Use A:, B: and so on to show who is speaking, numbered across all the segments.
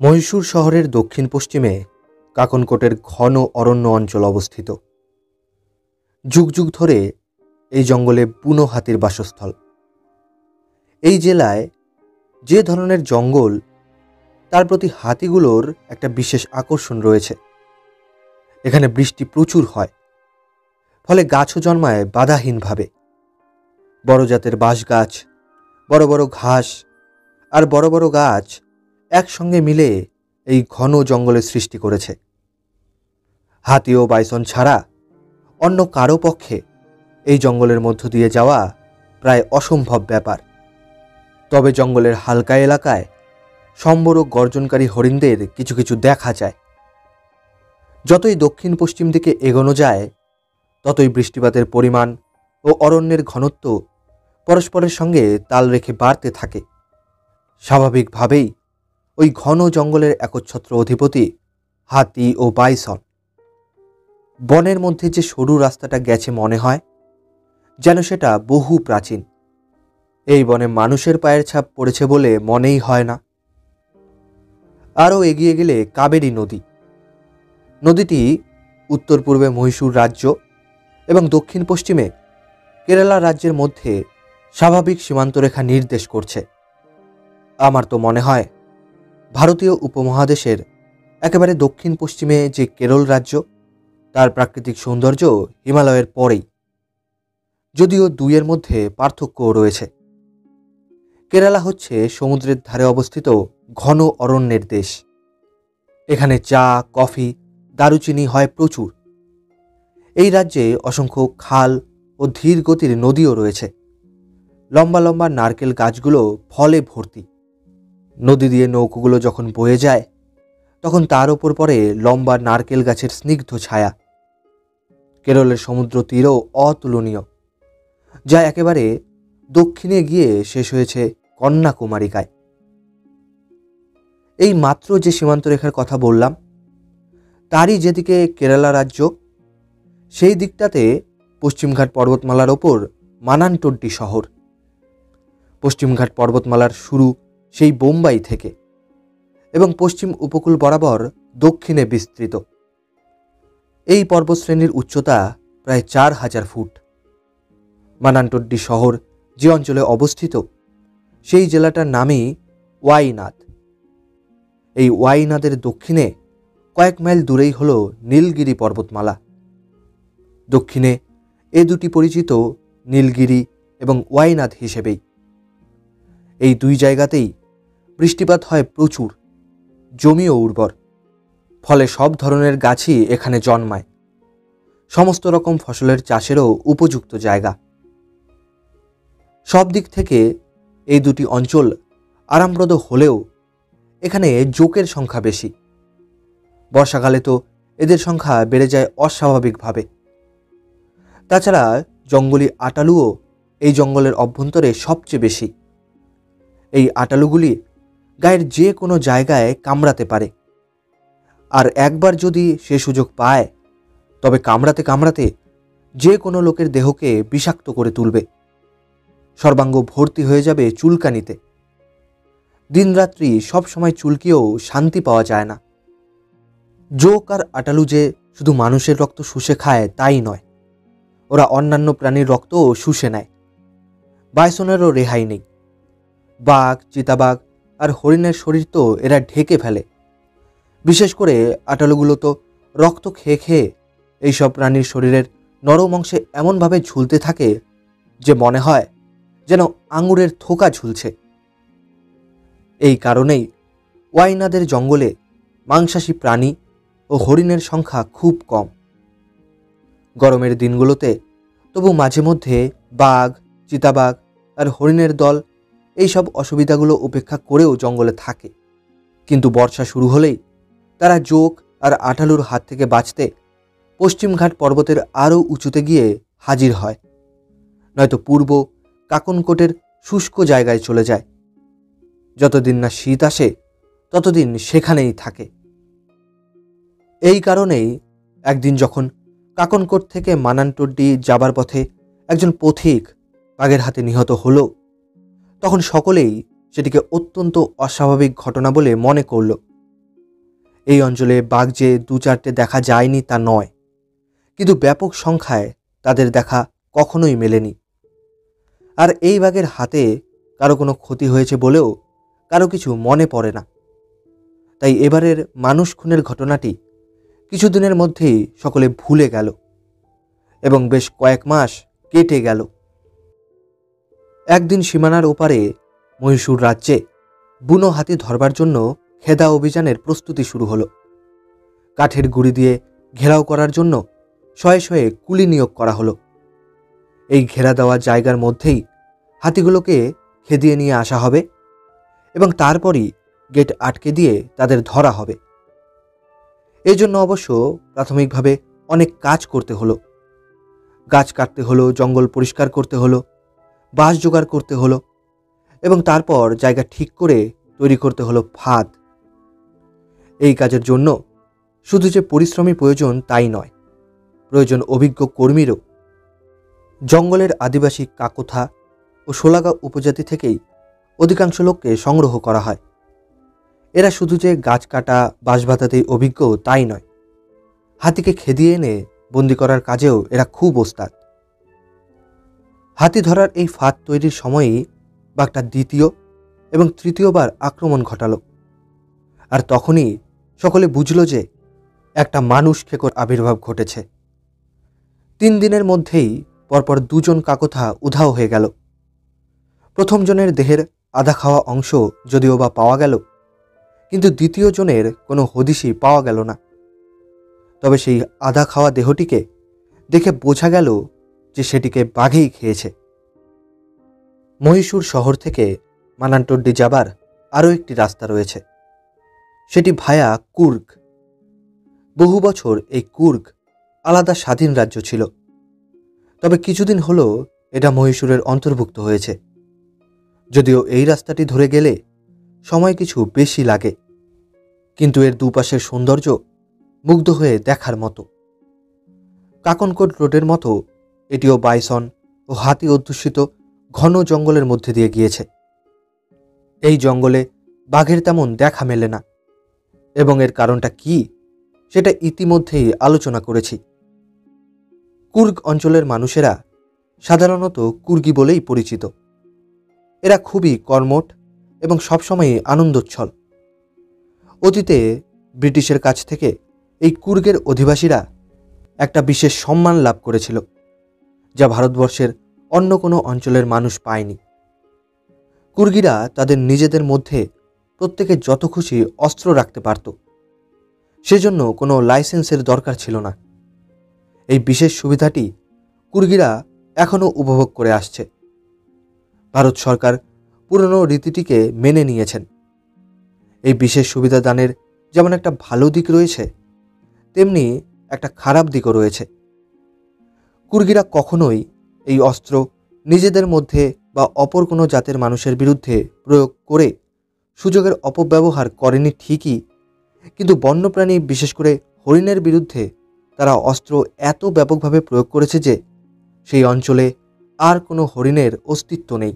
A: মহীশূর শহরের দক্ষিণ পশ্চিমে কাকনকোটের ঘন অরণ্য অঞ্চল অবস্থিত। যুগ যুগ ধরে এই জঙ্গলে বুনো হাতির বাসস্থল। এই জেলায় যে ধরনের জঙ্গল, তার প্রতি হাতিগুলোর একটা বিশেষ আকর্ষণ রয়েছে। এখানে বৃষ্টি প্রচুর হয়, ফলে গাছও জন্মায় বাধাহীনভাবে। বড় জাতের বাঁশ গাছ, বড় বড় ঘাস আর বড় বড় গাছ একসঙ্গে মিলে এই ঘন জঙ্গলের সৃষ্টি করেছে। হাতি ও বাইসন ছাড়া অন্য কারো পক্ষে এই জঙ্গলের মধ্য দিয়ে যাওয়া প্রায় অসম্ভব ব্যাপার। তবে জঙ্গলের হালকা এলাকায় সম্বর ও গর্জনকারী হরিণদের কিছু কিছু দেখা যায়। যতই দক্ষিণ পশ্চিম দিকে এগোনো যায়, ততই বৃষ্টিপাতের পরিমাণ ও অরণ্যের ঘনত্ব পরস্পরের সঙ্গে তাল রেখে বাড়তে থাকে। স্বাভাবিকভাবেই ওই ঘন জঙ্গলের একচ্ছত্র অধিপতি হাতি ও বাইসন। বনের মধ্যে যে সরু রাস্তাটা গেছে, মনে হয় যেন সেটা বহু প্রাচীন। এই বনে মানুষের পায়ের ছাপ পড়েছে বলে মনেই হয় না। আরও এগিয়ে গেলে কাবেরী নদী। নদীটি উত্তর পূর্বে মহীশূর রাজ্য এবং দক্ষিণ পশ্চিমে কেরালা রাজ্যের মধ্যে স্বাভাবিক সীমান্তরেখা নির্দেশ করছে। আমার তো মনে হয় ভারতীয় উপমহাদেশের একেবারে দক্ষিণ পশ্চিমে যে কেরল রাজ্য, তার প্রাকৃতিক সৌন্দর্য হিমালয়ের পরেই, যদিও দুইয়ের মধ্যে পার্থক্যও রয়েছে। কেরালা হচ্ছে সমুদ্রের ধারে অবস্থিত ঘন অরণ্যের দেশ। এখানে চা, কফি, দারুচিনি হয় প্রচুর। এই রাজ্যে অসংখ্য খাল ও ধীর গতির নদীও রয়েছে। লম্বা লম্বা নারকেল গাছগুলো ফলে ভর্তি। নদী দিয়ে নৌকোগুলো যখন বয়ে যায়, তখন তার ওপর পড়ে লম্বা নারকেল গাছের স্নিগ্ধ ছায়া। কেরলের সমুদ্র তীরও অতুলনীয়, যা একেবারে দক্ষিণে গিয়ে শেষ হয়েছে কন্যাকুমারিকায়। এই মাত্র যে সীমান্তরেখার কথা বললাম, তারই যেদিকে কেরালা রাজ্য, সেই দিকটাতে পশ্চিমঘাট পর্বতমালার ওপর মানানটড্ডি শহর। পশ্চিমঘাট পর্বতমালার শুরু সেই বোম্বাই থেকে এবং পশ্চিম উপকূল বরাবর দক্ষিণে বিস্তৃত। এই পর্বতশ্রেণীর উচ্চতা প্রায় 4000 ফুট। মানানটড্ডি শহর যে অঞ্চলে অবস্থিত, সেই জেলাটার নামই ওয়াইনাদ। এই ওয়াইনাদের দক্ষিণে কয়েক মাইল দূরেই হল নীলগিরি পর্বতমালা। দক্ষিণে এ দুটি পরিচিত নীলগিরি এবং ওয়াইনাদ হিসেবেই। এই দুই জায়গাতেই বৃষ্টিপাত হয় প্রচুর, জমিও উর্বর, ফলে সব ধরনের গাছই এখানে জন্মায়। সমস্ত রকম ফসলের চাষেরও উপযুক্ত জায়গা। সব দিক থেকে এই দুটি অঞ্চল আরামপ্রদ হলেও এখানে জোঁকের সংখ্যা বেশি। বর্ষাকালে তো এদের সংখ্যা বেড়ে যায় অস্বাভাবিকভাবে। তাছাড়া জঙ্গলি আটালুও এই জঙ্গলের অভ্যন্তরে সবচেয়ে বেশি। এই আটালুগুলি গায়ের যে কোনো জায়গায় কামড়াতে পারে, আর একবার যদি সে সুযোগ পায়, তবে কামড়াতে কামড়াতে যে কোনো লোকের দেহকে বিষাক্ত করে তুলবে। সর্বাঙ্গ ভর্তি হয়ে যাবে চুলকানিতে। দিনরাত্রি সবসময় চুলকিয়েও শান্তি পাওয়া যায় না। জোঁক আর আটালু যে শুধু মানুষের রক্ত শুষে খায় তাই নয়, ওরা অন্যান্য প্রাণীর রক্তও শুষে নেয়। বাইসনেরও রেহাই নেই। বাঘ, চিতাবাঘ আর হরিণের শরীর তো এরা ঢেকে ফেলে। বিশেষ করে আটালুগুলো তো রক্ত খেয়ে খেয়ে এইসব প্রাণীর শরীরের নরম অংশে এমনভাবে ঝুলতে থাকে যে মনে হয় যেন আঙুরের থোকা ঝুলছে। এই কারণেই ওয়াইনাদের জঙ্গলে মাংসাশী প্রাণী ও হরিণের সংখ্যা খুব কম। গরমের দিনগুলোতে তবু মাঝে মধ্যে বাঘ, চিতাবাঘ আর হরিণের দল এইসব অসুবিধাগুলো উপেক্ষা করেও জঙ্গলে থাকে। কিন্তু বর্ষা শুরু হলেই তারা জোঁক আর আটালুর হাত থেকে বাঁচতে পশ্চিমঘাট পর্বতের আরও উঁচুতে গিয়ে হাজির হয়, নয়তো পূর্ব কাকনকোটের শুষ্ক জায়গায় চলে যায়। যতদিন না শীত আসে, ততদিন সেখানেই থাকে। এই কারণেই একদিন যখন কাকনকোট থেকে মানানটড্ডি যাবার পথে একজন পথিক বাঘের হাতে নিহত হল, তখন সকলেই সেটিকে অত্যন্ত অস্বাভাবিক ঘটনা বলে মনে করল। এই অঞ্চলে বাঘ যে দু চারটে দেখা যায়নি তা নয়, কিন্তু ব্যাপক সংখ্যায় তাদের দেখা কখনোই মেলেনি। আর এই বাঘের হাতে কারো কোনো ক্ষতি হয়েছে বলেও কারো কিছু মনে পড়ে না। তাই এবারের মানুষ খুনের ঘটনাটি কিছুদিনের মধ্যেই সকলে ভুলে গেল এবং বেশ কয়েক মাস কেটে গেল। একদিন সীমানার ওপারে মহীশূর রাজ্যে বুনো হাতি ধরবার জন্য খেদা অভিযানের প্রস্তুতি শুরু হলো। কাঠের গুঁড়ি দিয়ে ঘেরাও করার জন্য শয়ে শয়ে কুলি নিয়োগ করা হলো। এই ঘেরা দেওয়া জায়গার মধ্যেই হাতিগুলোকে খেদিয়ে নিয়ে আসা হবে এবং তারপরই গেট আটকে দিয়ে তাদের ধরা হবে। এই জন্য অবশ্য প্রাথমিকভাবে অনেক কাজ করতে হলো। গাছ কাটতে হলো, জঙ্গল পরিষ্কার করতে হলো, বাঁশ জোগাড় করতে হলো এবং তারপর জায়গা ঠিক করে তৈরি করতে হলো ফাঁদ। এই কাজের জন্য শুধু যে পরিশ্রমী প্রয়োজন তাই নয়, প্রয়োজন অভিজ্ঞ কর্মীরও। জঙ্গলের আদিবাসী কাকথা ও সোলাগা উপজাতি থেকেই অধিকাংশ লোককে সংগ্রহ করা হয়। এরা শুধু যে গাছ কাটা, বাঁশ বাঁধাতেই অভিজ্ঞ তাই নয়, হাতিকে খেদিয়ে এনে বন্দি করার কাজেও এরা খুব ওস্তাদ। হাতি ধরার এই ফাঁদ তৈরির সময়ই বাঘটা দ্বিতীয় এবং তৃতীয়বার আক্রমণ ঘটালো। আর তখনই সকলে বুঝল যে একটা মানুষ খেকোর আবির্ভাব ঘটেছে। 3 দিনের মধ্যেই পরপর 2 জন কাকথা উধাও হয়ে গেল। প্রথম জনের দেহের আধা খাওয়া অংশ যদিও বা পাওয়া গেল, কিন্তু দ্বিতীয় জনের কোনো হদিশই পাওয়া গেল না। তবে সেই আধা খাওয়া দেহটিকে দেখে বোঝা গেল যে সেটিকে বাঘেই খেয়েছে। মহীশূর শহর থেকে মানানটড্ডি যাবার আরও একটি রাস্তা রয়েছে, সেটি ভায়া কুর্গ। বহু বছর এই কুর্গ আলাদা স্বাধীন রাজ্য ছিল, তবে কিছুদিন হলো এটা মহীশূরের অন্তর্ভুক্ত হয়েছে। যদিও এই রাস্তাটি ধরে গেলে সময় কিছু বেশি লাগে, কিন্তু এর দুপাশের সৌন্দর্য মুগ্ধ হয়ে দেখার মতো। কাকনকোট রোডের মতো এটিও বাইসন ও হাতি অধ্যুষিত ঘন জঙ্গলের মধ্যে দিয়ে গিয়েছে। এই জঙ্গলে বাঘের তেমন দেখা মেলে না এবং এর কারণটা কি সেটা ইতিমধ্যেই আলোচনা করেছি। কুর্গ অঞ্চলের মানুষেরা সাধারণত কুর্গি বলেই পরিচিত। এরা খুবই কর্মঠ এবং সবসময়ই আনন্দোচ্ছল। অতীতে ব্রিটিশের কাছ থেকে এই কুর্গের অধিবাসীরা একটা বিশেষ সম্মান লাভ করেছিল, যা ভারতবর্ষের অন্য কোনো অঞ্চলের মানুষ পায়নি। কুর্গিরা তাদের নিজেদের মধ্যে প্রত্যেকে যত খুশি অস্ত্র রাখতে পারত, সেজন্য কোনো লাইসেন্সের দরকার ছিল না। এই বিশেষ সুবিধাটি কুর্গিরা এখনও উপভোগ করে আসছে। ভারত সরকার পুরনো রীতিটিকে মেনে নিয়েছেন। এই বিশেষ সুবিধা দানের যেমন একটা ভালো দিক রয়েছে, তেমনি একটা খারাপ দিকও রয়েছে। কুর্গিরা কখনোই এই অস্ত্র নিজেদের মধ্যে বা অপর কোনো জাতের মানুষের বিরুদ্ধে প্রয়োগ করে সুযোগের অপব্যবহার করেনি ঠিকই, কিন্তু বন্যপ্রাণী বিশেষ করে হরিণের বিরুদ্ধে তারা অস্ত্র এত ব্যাপকভাবে প্রয়োগ করেছে যে সেই অঞ্চলে আর কোনো হরিণের অস্তিত্ব নেই।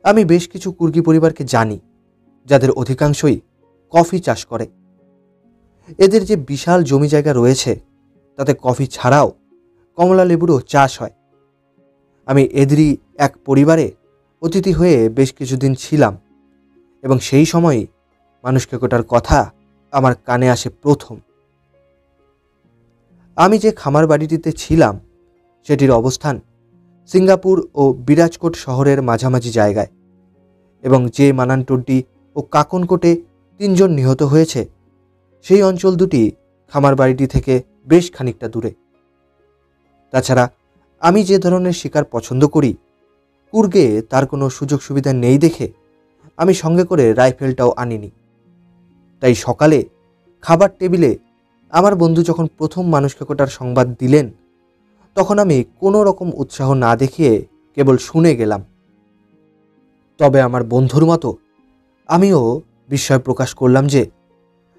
A: আমি বেশ কিছু কুর্গি পরিবারকে জানি, যাদের অধিকাংশই কফি চাষ করে। এদের যে বিশাল জমি জায়গা রয়েছে, তাতে কফি ছাড়াও কমলা লেবুরও চাষ হয়। আমি এদেরই এক পরিবারে অতিথি হয়ে বেশ কিছুদিন ছিলাম এবং সেই সময়ই মানুষ খেকোটার কথা আমার কানে আসে প্রথম। আমি যে খামার বাড়িটিতে ছিলাম সেটির অবস্থান সিঙ্গাপুর ও বিরাজকোট শহরের মাঝামাঝি জায়গায়, এবং যে মানানটড্ডি ও কাকনকোটে 3 জন নিহত হয়েছে সেই অঞ্চল দুটি খামার বাড়িটি থেকে বেশ খানিকটা দূরে। তাছাড়া আমি যে ধরনের শিকার পছন্দ করি, কুর্গে তার কোনো সুযোগ সুবিধা নেই দেখে আমি সঙ্গে করে রাইফেলটাও আনিনি। তাই সকালে খাবার টেবিলে আমার বন্ধু যখন প্রথম মানুষ খেকোটার সংবাদ দিলেন, তখন আমি কোনো রকম উৎসাহ না দেখিয়ে কেবল শুনে গেলাম। তবে আমার বন্ধুর মতো আমিও বিস্ময় প্রকাশ করলাম যে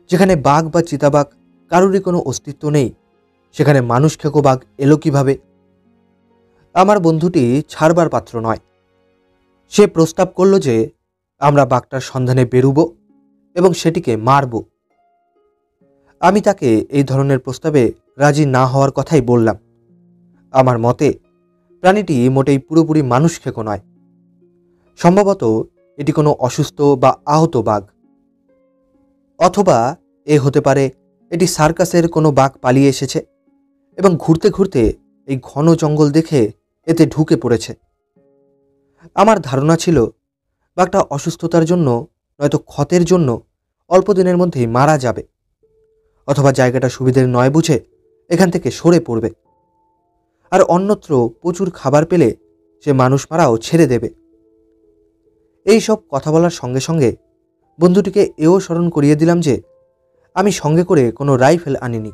A: যেখানে বাঘ বা চিতাবাঘ কারোরই কোনো অস্তিত্ব নেই, সেখানে মানুষ খেকো বাঘ এলো কিভাবে। আমার বন্ধুটি ছাড়বার পাত্র নয়। সে প্রস্তাব করল যে আমরা বাঘটার সন্ধানে বেরুব এবং সেটিকে মারব। আমি তাকে এই ধরনের প্রস্তাবে রাজি না হওয়ার কথাই বললাম। আমার মতে প্রাণীটি মোটেই পুরোপুরি মানুষ খেকো নয়। সম্ভবত এটি কোনো অসুস্থ বা আহত বাঘ, অথবা হতে পারে এটি সার্কাসের কোনো বাঘ পালিয়ে এসেছে এবং ঘুরতে ঘুরতে এই ঘন জঙ্গল দেখে এতে ঢুকে পড়েছে। আমার ধারণা ছিল বাঘটা অসুস্থতার জন্য নয়তো ক্ষতের জন্য অল্প দিনের মধ্যেই মারা যাবে, অথবা জায়গাটা সুবিধের নয় বুঝে এখান থেকে সরে পড়বে, আর অন্যত্র প্রচুর খাবার পেলে সে মানুষ মারাও ছেড়ে দেবে। এই সব কথা বলার সঙ্গে সঙ্গে বন্ধুটিকে এও স্মরণ করিয়ে দিলাম যে আমি সঙ্গে করে কোনো রাইফেল আনিনি।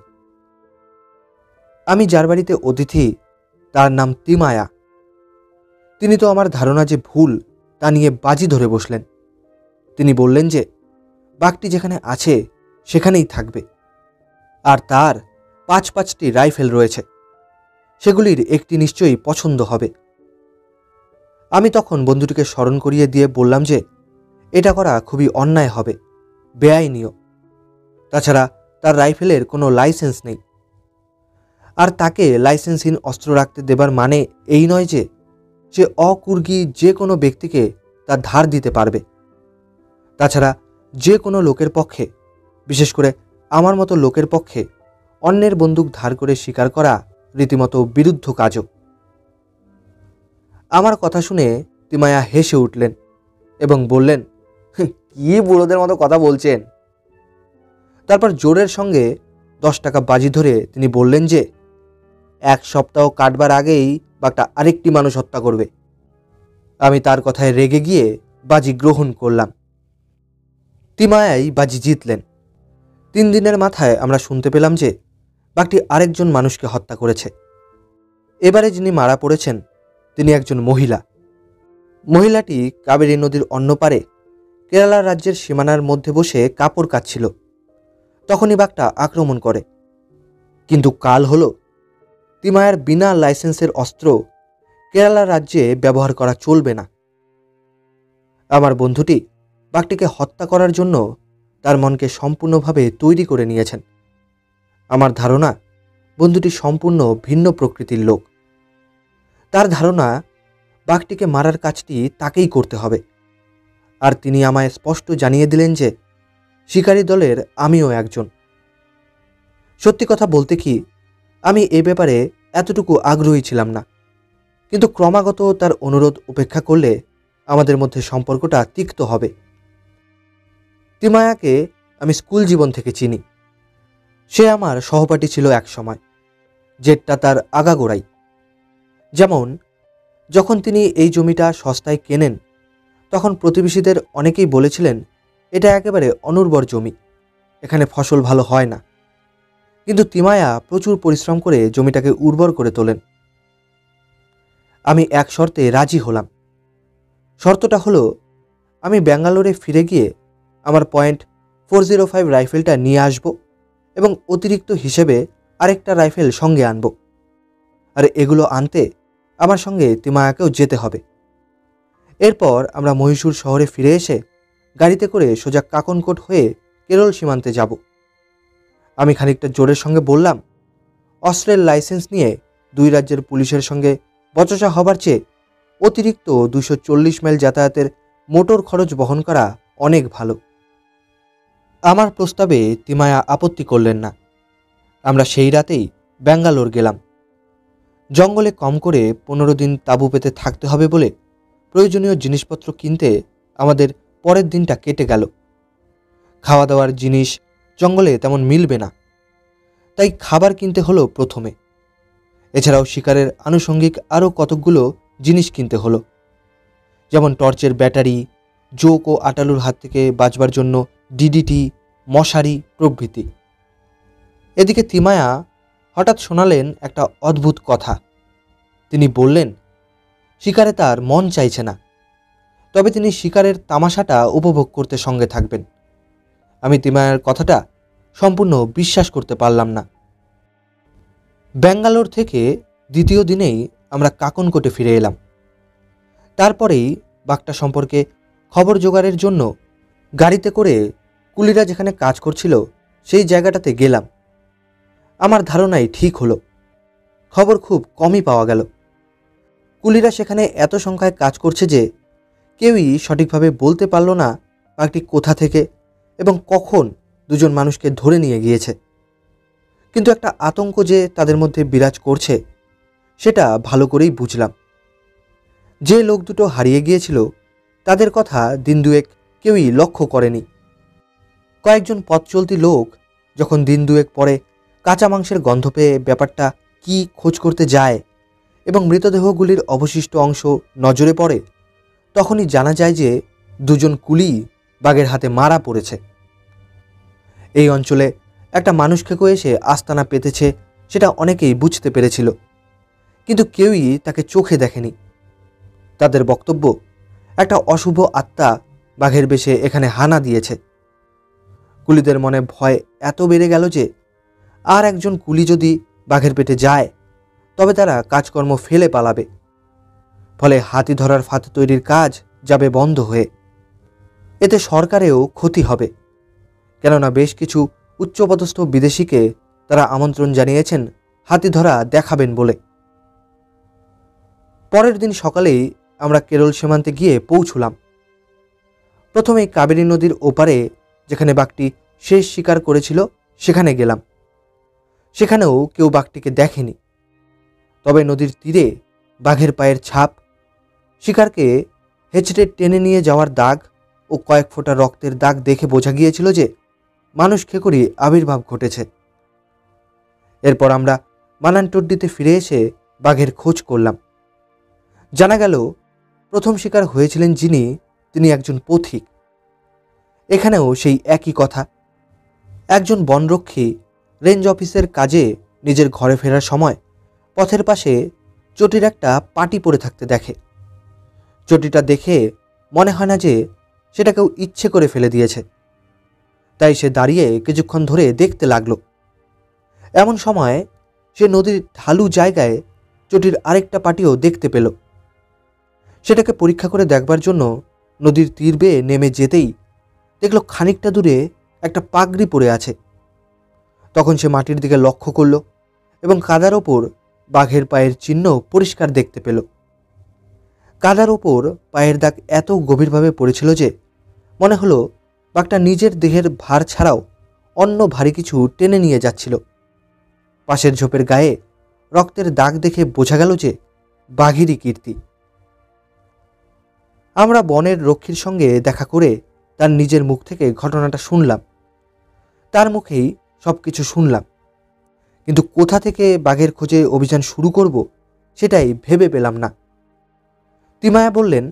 A: আমি যার বাড়িতে অতিথি তার নাম তিমায়া। তিনি তো আমার ধারণা যে ভুল তা নিয়ে বাজি ধরে বসলেন। তিনি বললেন যে বাঘটি যেখানে আছে সেখানেই থাকবে, আর তার 5-5টি রাইফেল রয়েছে, সেগুলির একটি নিশ্চয়ই পছন্দ হবে। আমি তখন বন্ধুটিকে স্মরণ করিয়ে দিয়ে বললাম যে এটা করা খুবই অন্যায় হবে, বেআইনিও। তাছাড়া তার রাইফেলের কোনো লাইসেন্স নেই, আর তাকে লাইসেন্সহীন অস্ত্র রাখতে দেবার মানে এই নয় যে সে অকুর্গী যে কোনো ব্যক্তিকে তা ধার দিতে পারবে। তাছাড়া যে কোনো লোকের পক্ষে, বিশেষ করে আমার মতো লোকের পক্ষে, অন্যের বন্দুক ধার করে শিকার করা রীতিমতো বিরুদ্ধ কাজও। আমার কথা শুনে তিমায়া হেসে উঠলেন এবং বললেন, কি বুড়োদের মতো কথা বলছেন। তারপর জোরের সঙ্গে 10 টাকা বাজি ধরে তিনি বললেন যে 1 সপ্তাহ কাটবার আগেই বাঘটা আরেকটি মানুষ হত্যা করবে। আমি তার কথায় রেগে গিয়ে বাজি গ্রহণ করলাম। তিমায়াই বাজি জিতলেন। 3 দিনের মাথায় আমরা শুনতে পেলাম যে বাঘটি আরেকজন মানুষকে হত্যা করেছে। এবারে যিনি মারা পড়েছেন তিনি একজন মহিলা। মহিলাটি কাবেরী নদীর অন্য পারে কেরালা রাজ্যের সীমানার মধ্যে বসে কাপড় কাচ্ছিল। তখনই বাঘটা আক্রমণ করে। কিন্তু কাল হলো তিমায়ার বিনা লাইসেন্সের অস্ত্র কেরালা রাজ্যে ব্যবহার করা চলবে না। আমার বন্ধুটি বাঘটিকে হত্যা করার জন্য তার মনকে সম্পূর্ণভাবে তৈরি করে নিয়েছেন। আমার ধারণা বন্ধুটি সম্পূর্ণ ভিন্ন প্রকৃতির লোক। তার ধারণা বাঘটিকে মারার কাজটি তাকেই করতে হবে, আর তিনি আমায় স্পষ্ট জানিয়ে দিলেন যে শিকারী দলের আমিও একজন। সত্যি কথা বলতে কি, আমি এ ব্যাপারে এতটুকু আগ্রহী ছিলাম না, কিন্তু ক্রমাগত তার অনুরোধ উপেক্ষা করলে আমাদের মধ্যে সম্পর্কটা তিক্ত হবে। তিমায়াকে আমি স্কুল জীবন থেকে চিনি। সে আমার সহপাঠী ছিল এক সময়, জেটটা তার আগাগোড়াই। যেমন যখন তিনি এই জমিটা সস্তায় কেনেন তখন প্রতিবেশীদের অনেকেই বলেছিলেন এটা একেবারে অনুর্বর জমি, এখানে ফসল ভালো হয় না। কিন্তু তিমায়া প্রচুর পরিশ্রম করে জমিটাকে উর্বর করে তোলেন। আমি এক শর্তে রাজি হলাম। শর্তটা হলো আমি ব্যাঙ্গালোরে ফিরে গিয়ে আমার .405 রাইফেলটা নিয়ে আসব এবং অতিরিক্ত হিসেবে আরেকটা রাইফেল সঙ্গে আনব, আর এগুলো আনতে আমার সঙ্গে তিমায়াকেও যেতে হবে। এরপর আমরা মহীশূর শহরে ফিরে এসে গাড়িতে করে সোজা কাকনকোট হয়ে কেরল সীমান্তে যাব। আমি খানিকটা জোরের সঙ্গে বললাম, অস্ত্রের লাইসেন্স নিয়ে 2 রাজ্যের পুলিশের সঙ্গে বচসা হবার চেয়ে অতিরিক্ত 240 মাইল যাতায়াতের মোটর খরচ বহন করা অনেক ভালো। আমার প্রস্তাবে তিমায়া আপত্তি করলেন না। আমরা সেই রাতেই ব্যাঙ্গালোর গেলাম। জঙ্গলে কম করে 15 দিন তাঁবু পেতে থাকতে হবে বলে প্রয়োজনীয় জিনিসপত্র কিনতে আমাদের পরের দিনটা কেটে গেল। খাওয়া দাওয়ার জিনিস জঙ্গলে তেমন মিলবে না, তাই খাবার কিনতে হলো প্রথমে। এছাড়াও শিকারের আনুষঙ্গিক আরও কতকগুলো জিনিস কিনতে হলো, যেমন টর্চের ব্যাটারি, জোক ও আটালুর হাত থেকে বাঁচবার জন্য ডিডিটি, মশারি প্রভৃতি। এদিকে তিমায়া হঠাৎ শোনালেন একটা অদ্ভুত কথা। তিনি বললেন শিকারে তার মন চাইছে না, তবে তিনি শিকারের তামাশাটা উপভোগ করতে সঙ্গে থাকবেন। আমি তিমায়ার কথাটা সম্পূর্ণ বিশ্বাস করতে পারলাম না। ব্যাঙ্গালোর থেকে দ্বিতীয় দিনেই আমরা কাকনকোটে ফিরে এলাম। তারপরেই বাঘটা সম্পর্কে খবর জোগাড়ের জন্য গাড়িতে করে কুলিরা যেখানে কাজ করছিল সেই জায়গাটাতে গেলাম। আমার ধারণাই ঠিক হলো। খবর খুব কমই পাওয়া গেল। কুলিরা সেখানে এত সংখ্যায় কাজ করছে যে কেউই সঠিকভাবে বলতে পারল না বাঘটি কোথা থেকে এবং কখন দুজন মানুষকে ধরে নিয়ে গিয়েছে। কিন্তু একটা আতঙ্ক যে তাদের মধ্যে বিরাজ করছে সেটা ভালো করেই বুঝলাম। যে লোক দুটো হারিয়ে গিয়েছিল তাদের কথা দিন দুয়েক কেউই লক্ষ্য করেনি। কয়েকজন পথ চলতি লোক যখন দিন দুয়েক পরে কাঁচা মাংসের গন্ধ পেয়ে ব্যাপারটা কি খোঁজ করতে যায় এবং মৃতদেহগুলির অবশিষ্ট অংশ নজরে পড়ে, তখনই জানা যায় যে দুজন কুলি বাঘের হাতে মারা পড়েছে। এই অঞ্চলে একটা মানুষ খেকো এসে আস্তানা পেতেছে সেটা অনেকেই বুঝতে পেরেছিল, কিন্তু কেউই তাকে চোখে দেখেনি। তাদের বক্তব্য একটা অশুভ আত্মা বাঘের বেশে এখানে হানা দিয়েছে। কুলিদের মনে ভয় এত বেড়ে গেল যে আর একজন কুলি যদি বাঘের পেটে যায় তবে তারা কাজকর্ম ফেলে পালাবে। ফলে হাতি ধরার ফাঁদ তৈরির কাজ যাবে বন্ধ হয়ে। এতে সরকারেও ক্ষতি হবে, কেননা বেশ কিছু উচ্চপদস্থ বিদেশিকে তারা আমন্ত্রণ জানিয়েছেন হাতি ধরা দেখাবেন বলে। পরের দিন সকালেই আমরা কেরল সীমান্তে গিয়ে পৌঁছলাম। প্রথমেই কাবেরী নদীর ওপারে যেখানে বাঘটি শেষ শিকার করেছিল সেখানে গেলাম। সেখানেও কেউ বাঘটিকে দেখেনি, তবে নদীর তীরে বাঘের পায়ের ছাপ, শিকারকে হেঁচড়ে টেনে নিয়ে যাওয়ার দাগ ও কয়েক ফোঁটা রক্তের দাগ দেখে বোঝা গিয়েছিল যে মানুষ খেকরি আবির্ভাব ঘটেছে। এরপর আমরা মানানটড্ডিতে ফিরে এসে বাঘের খোঁজ করলাম। জানা গেল প্রথম শিকার হয়েছিলেন যিনি, তিনি একজন পথিক। এখানেও সেই একই কথা। একজন বনরক্ষী রেঞ্জ অফিসের কাজে নিজের ঘরে ফেরার সময় পথের পাশে চটির একটা পাটি পড়ে থাকতে দেখে। চটিটা দেখে মনে হয় না যে সেটা কেউ ইচ্ছে করে ফেলে দিয়েছে, তাই সে দাঁড়িয়ে কিছুক্ষণ ধরে দেখতে লাগলো। এমন সময় সে নদীর ঢালু জায়গায় চটির আরেকটা পাটিও দেখতে পেল। সেটাকে পরীক্ষা করে দেখবার জন্য নদীর তীর বেয়ে নেমে যেতেই দেখল খানিকটা দূরে একটা পাগড়ি পড়ে আছে। তখন সে মাটির দিকে লক্ষ্য করল এবং কাদার ওপর বাঘের পায়ের চিহ্ন পরিষ্কার দেখতে পেল। কাদার ওপর পায়ের দাগ এত গভীরভাবে পড়েছিল যে মনে হলো বাঘটা নিজের দেহের ভার ছাড়াও অন্য ভারী কিছু টেনে নিয়ে যাচ্ছিল। পাশের ঝোপের গায়ে রক্তের দাগ দেখে বোঝা গেল যে বাঘেরই কীর্তি। আমরা বনের রক্ষীর সঙ্গে দেখা করে তার নিজের মুখ থেকে ঘটনাটা শুনলাম। তার মুখেই সব কিছু শুনলাম, কিন্তু কোথা থেকে বাঘের খোঁজে অভিযান শুরু করব সেটাই ভেবে পেলাম না। তিমায়া বললেন,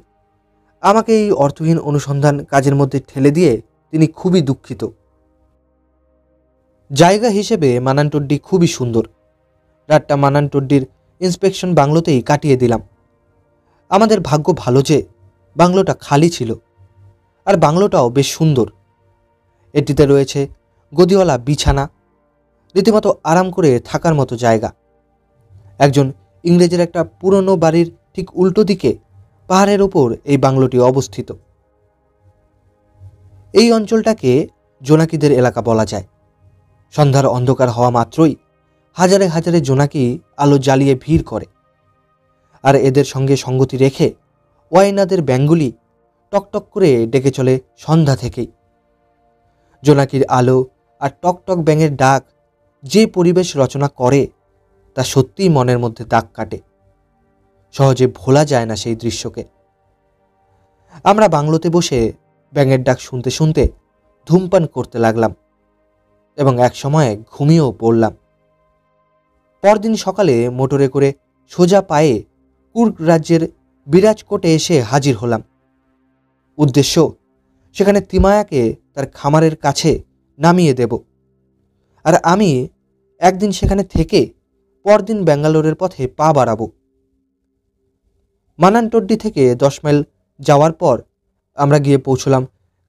A: আমাকে এই অর্থহীন অনুসন্ধান কাজের মধ্যে ঠেলে দিয়ে তিনি খুবই দুঃখিত। জায়গা হিসেবে মানানটড্ডি খুবই সুন্দর। রাতটা মানানটড্ডির ইন্সপেকশন বাংলোতেই কাটিয়ে দিলাম। আমাদের ভাগ্য ভালো যে বাংলোটা খালি ছিল, আর বাংলোটাও বেশ সুন্দর। এটিতে রয়েছে গদিওয়ালা বিছানা, রীতিমতো আরাম করে থাকার মতো জায়গা। একজন ইংরেজের একটা পুরনো বাড়ির ঠিক উল্টো দিকে পাহাড়ের ওপর এই বাংলোটি অবস্থিত। এই অঞ্চলটাকে জোনাকিদের এলাকা বলা যায়। সন্ধ্যার অন্ধকার হওয়া মাত্রই হাজারে হাজারে জোনাকি আলো জ্বালিয়ে ভিড় করে, আর এদের সঙ্গে সঙ্গতি রেখে ওয়াইনাদের ব্যাঙগুলি টকটক করে ডেকে চলে সন্ধ্যা থেকেই। জোনাকির আলো আর টকটক ব্যাঙের ডাক যে পরিবেশ রচনা করে তা সত্যিই মনের মধ্যে দাগ কাটে। সহজে ভোলা যায় না সেই দৃশ্যকে। আমরা বাংলোতে বসে ব্যাঙের ডাক শুনতে শুনতে ধূমপান করতে লাগলাম এবং এক সময়ে ঘুমিয়েও পড়লাম। পরদিন সকালে মোটরে করে সোজা পায়ে কুর্গ রাজ্যের বিরাজকোটে এসে হাজির হলাম। উদ্দেশ্য সেখানে তিমায়াকে তার খামারের কাছে নামিয়ে দেব, আর আমি একদিন সেখানে থেকে পরদিন ব্যাঙ্গালোরের পথে পা বাড়াবো। মানানটড্ডি থেকে 10 মাইল যাওয়ার পর আমরা গিয়ে পৌঁছলাম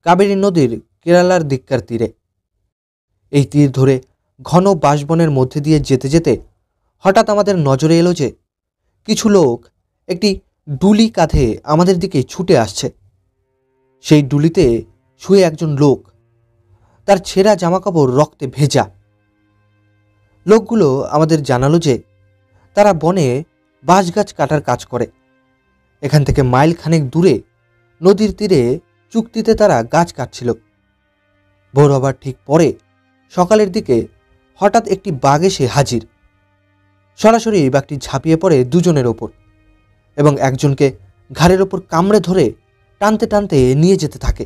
A: কাবেরী নদীর কেরালার দিককার তীরে। এই তীর ধরে ঘন বাঁশবনের মধ্যে দিয়ে যেতে যেতে হঠাৎ আমাদের নজরে এলো যে কিছু লোক একটি ডুলি কাঁধে আমাদের দিকে ছুটে আসছে। সেই ডুলিতে শুয়ে একজন লোক। তার ছেঁড়া জামাকাপড় রক্তে ভেজা। লোকগুলো আমাদের জানালো যে তারা বনে বাঁশ গাছ কাটার কাজ করে। এখান থেকে মাইল খানেক দূরে নদীর তীরে চুক্তিতে তারা গাছ কাটছিল। ভোর হবার ঠিক পরে সকালের দিকে হঠাৎ একটি বাঘ এসে হাজির। সরাসরি বাঘটি ঝাঁপিয়ে পড়ে দুজনের ওপর এবং একজনকে ঘাড়ের ওপর কামড়ে ধরে টানতে টানতে নিয়ে যেতে থাকে।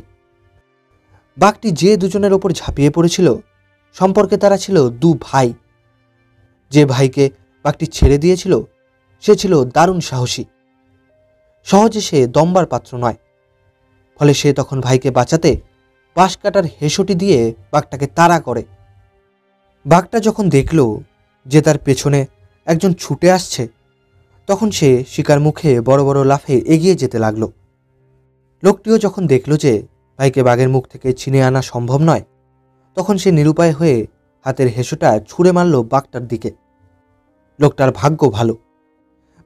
A: বাঘটি যে দুজনের ওপর ঝাঁপিয়ে পড়েছিল সম্পর্কে তারা ছিল দু ভাই। যে ভাইকে বাঘটি ছেড়ে দিয়েছিল সে ছিল দারুণ সাহসী। সহজে সে দম্বার পাত্র নয়। ফলে সে তখন ভাইকে বাঁচাতে বাঁশ কাটার হেসোটি দিয়ে বাঘটাকে তাড়া করে। বাঘটা যখন দেখল যে তার পেছনে একজন ছুটে আসছে, তখন সে শিকার মুখে বড় বড় লাফে এগিয়ে যেতে লাগল। লোকটিও যখন দেখল যে ভাইকে বাঘের মুখ থেকে ছিনিয়ে আনা সম্ভব নয়, তখন সে নিরুপায় হয়ে হাতের হেসোটা ছুঁড়ে মারল বাঘটার দিকে। লোকটার ভাগ্য ভালো,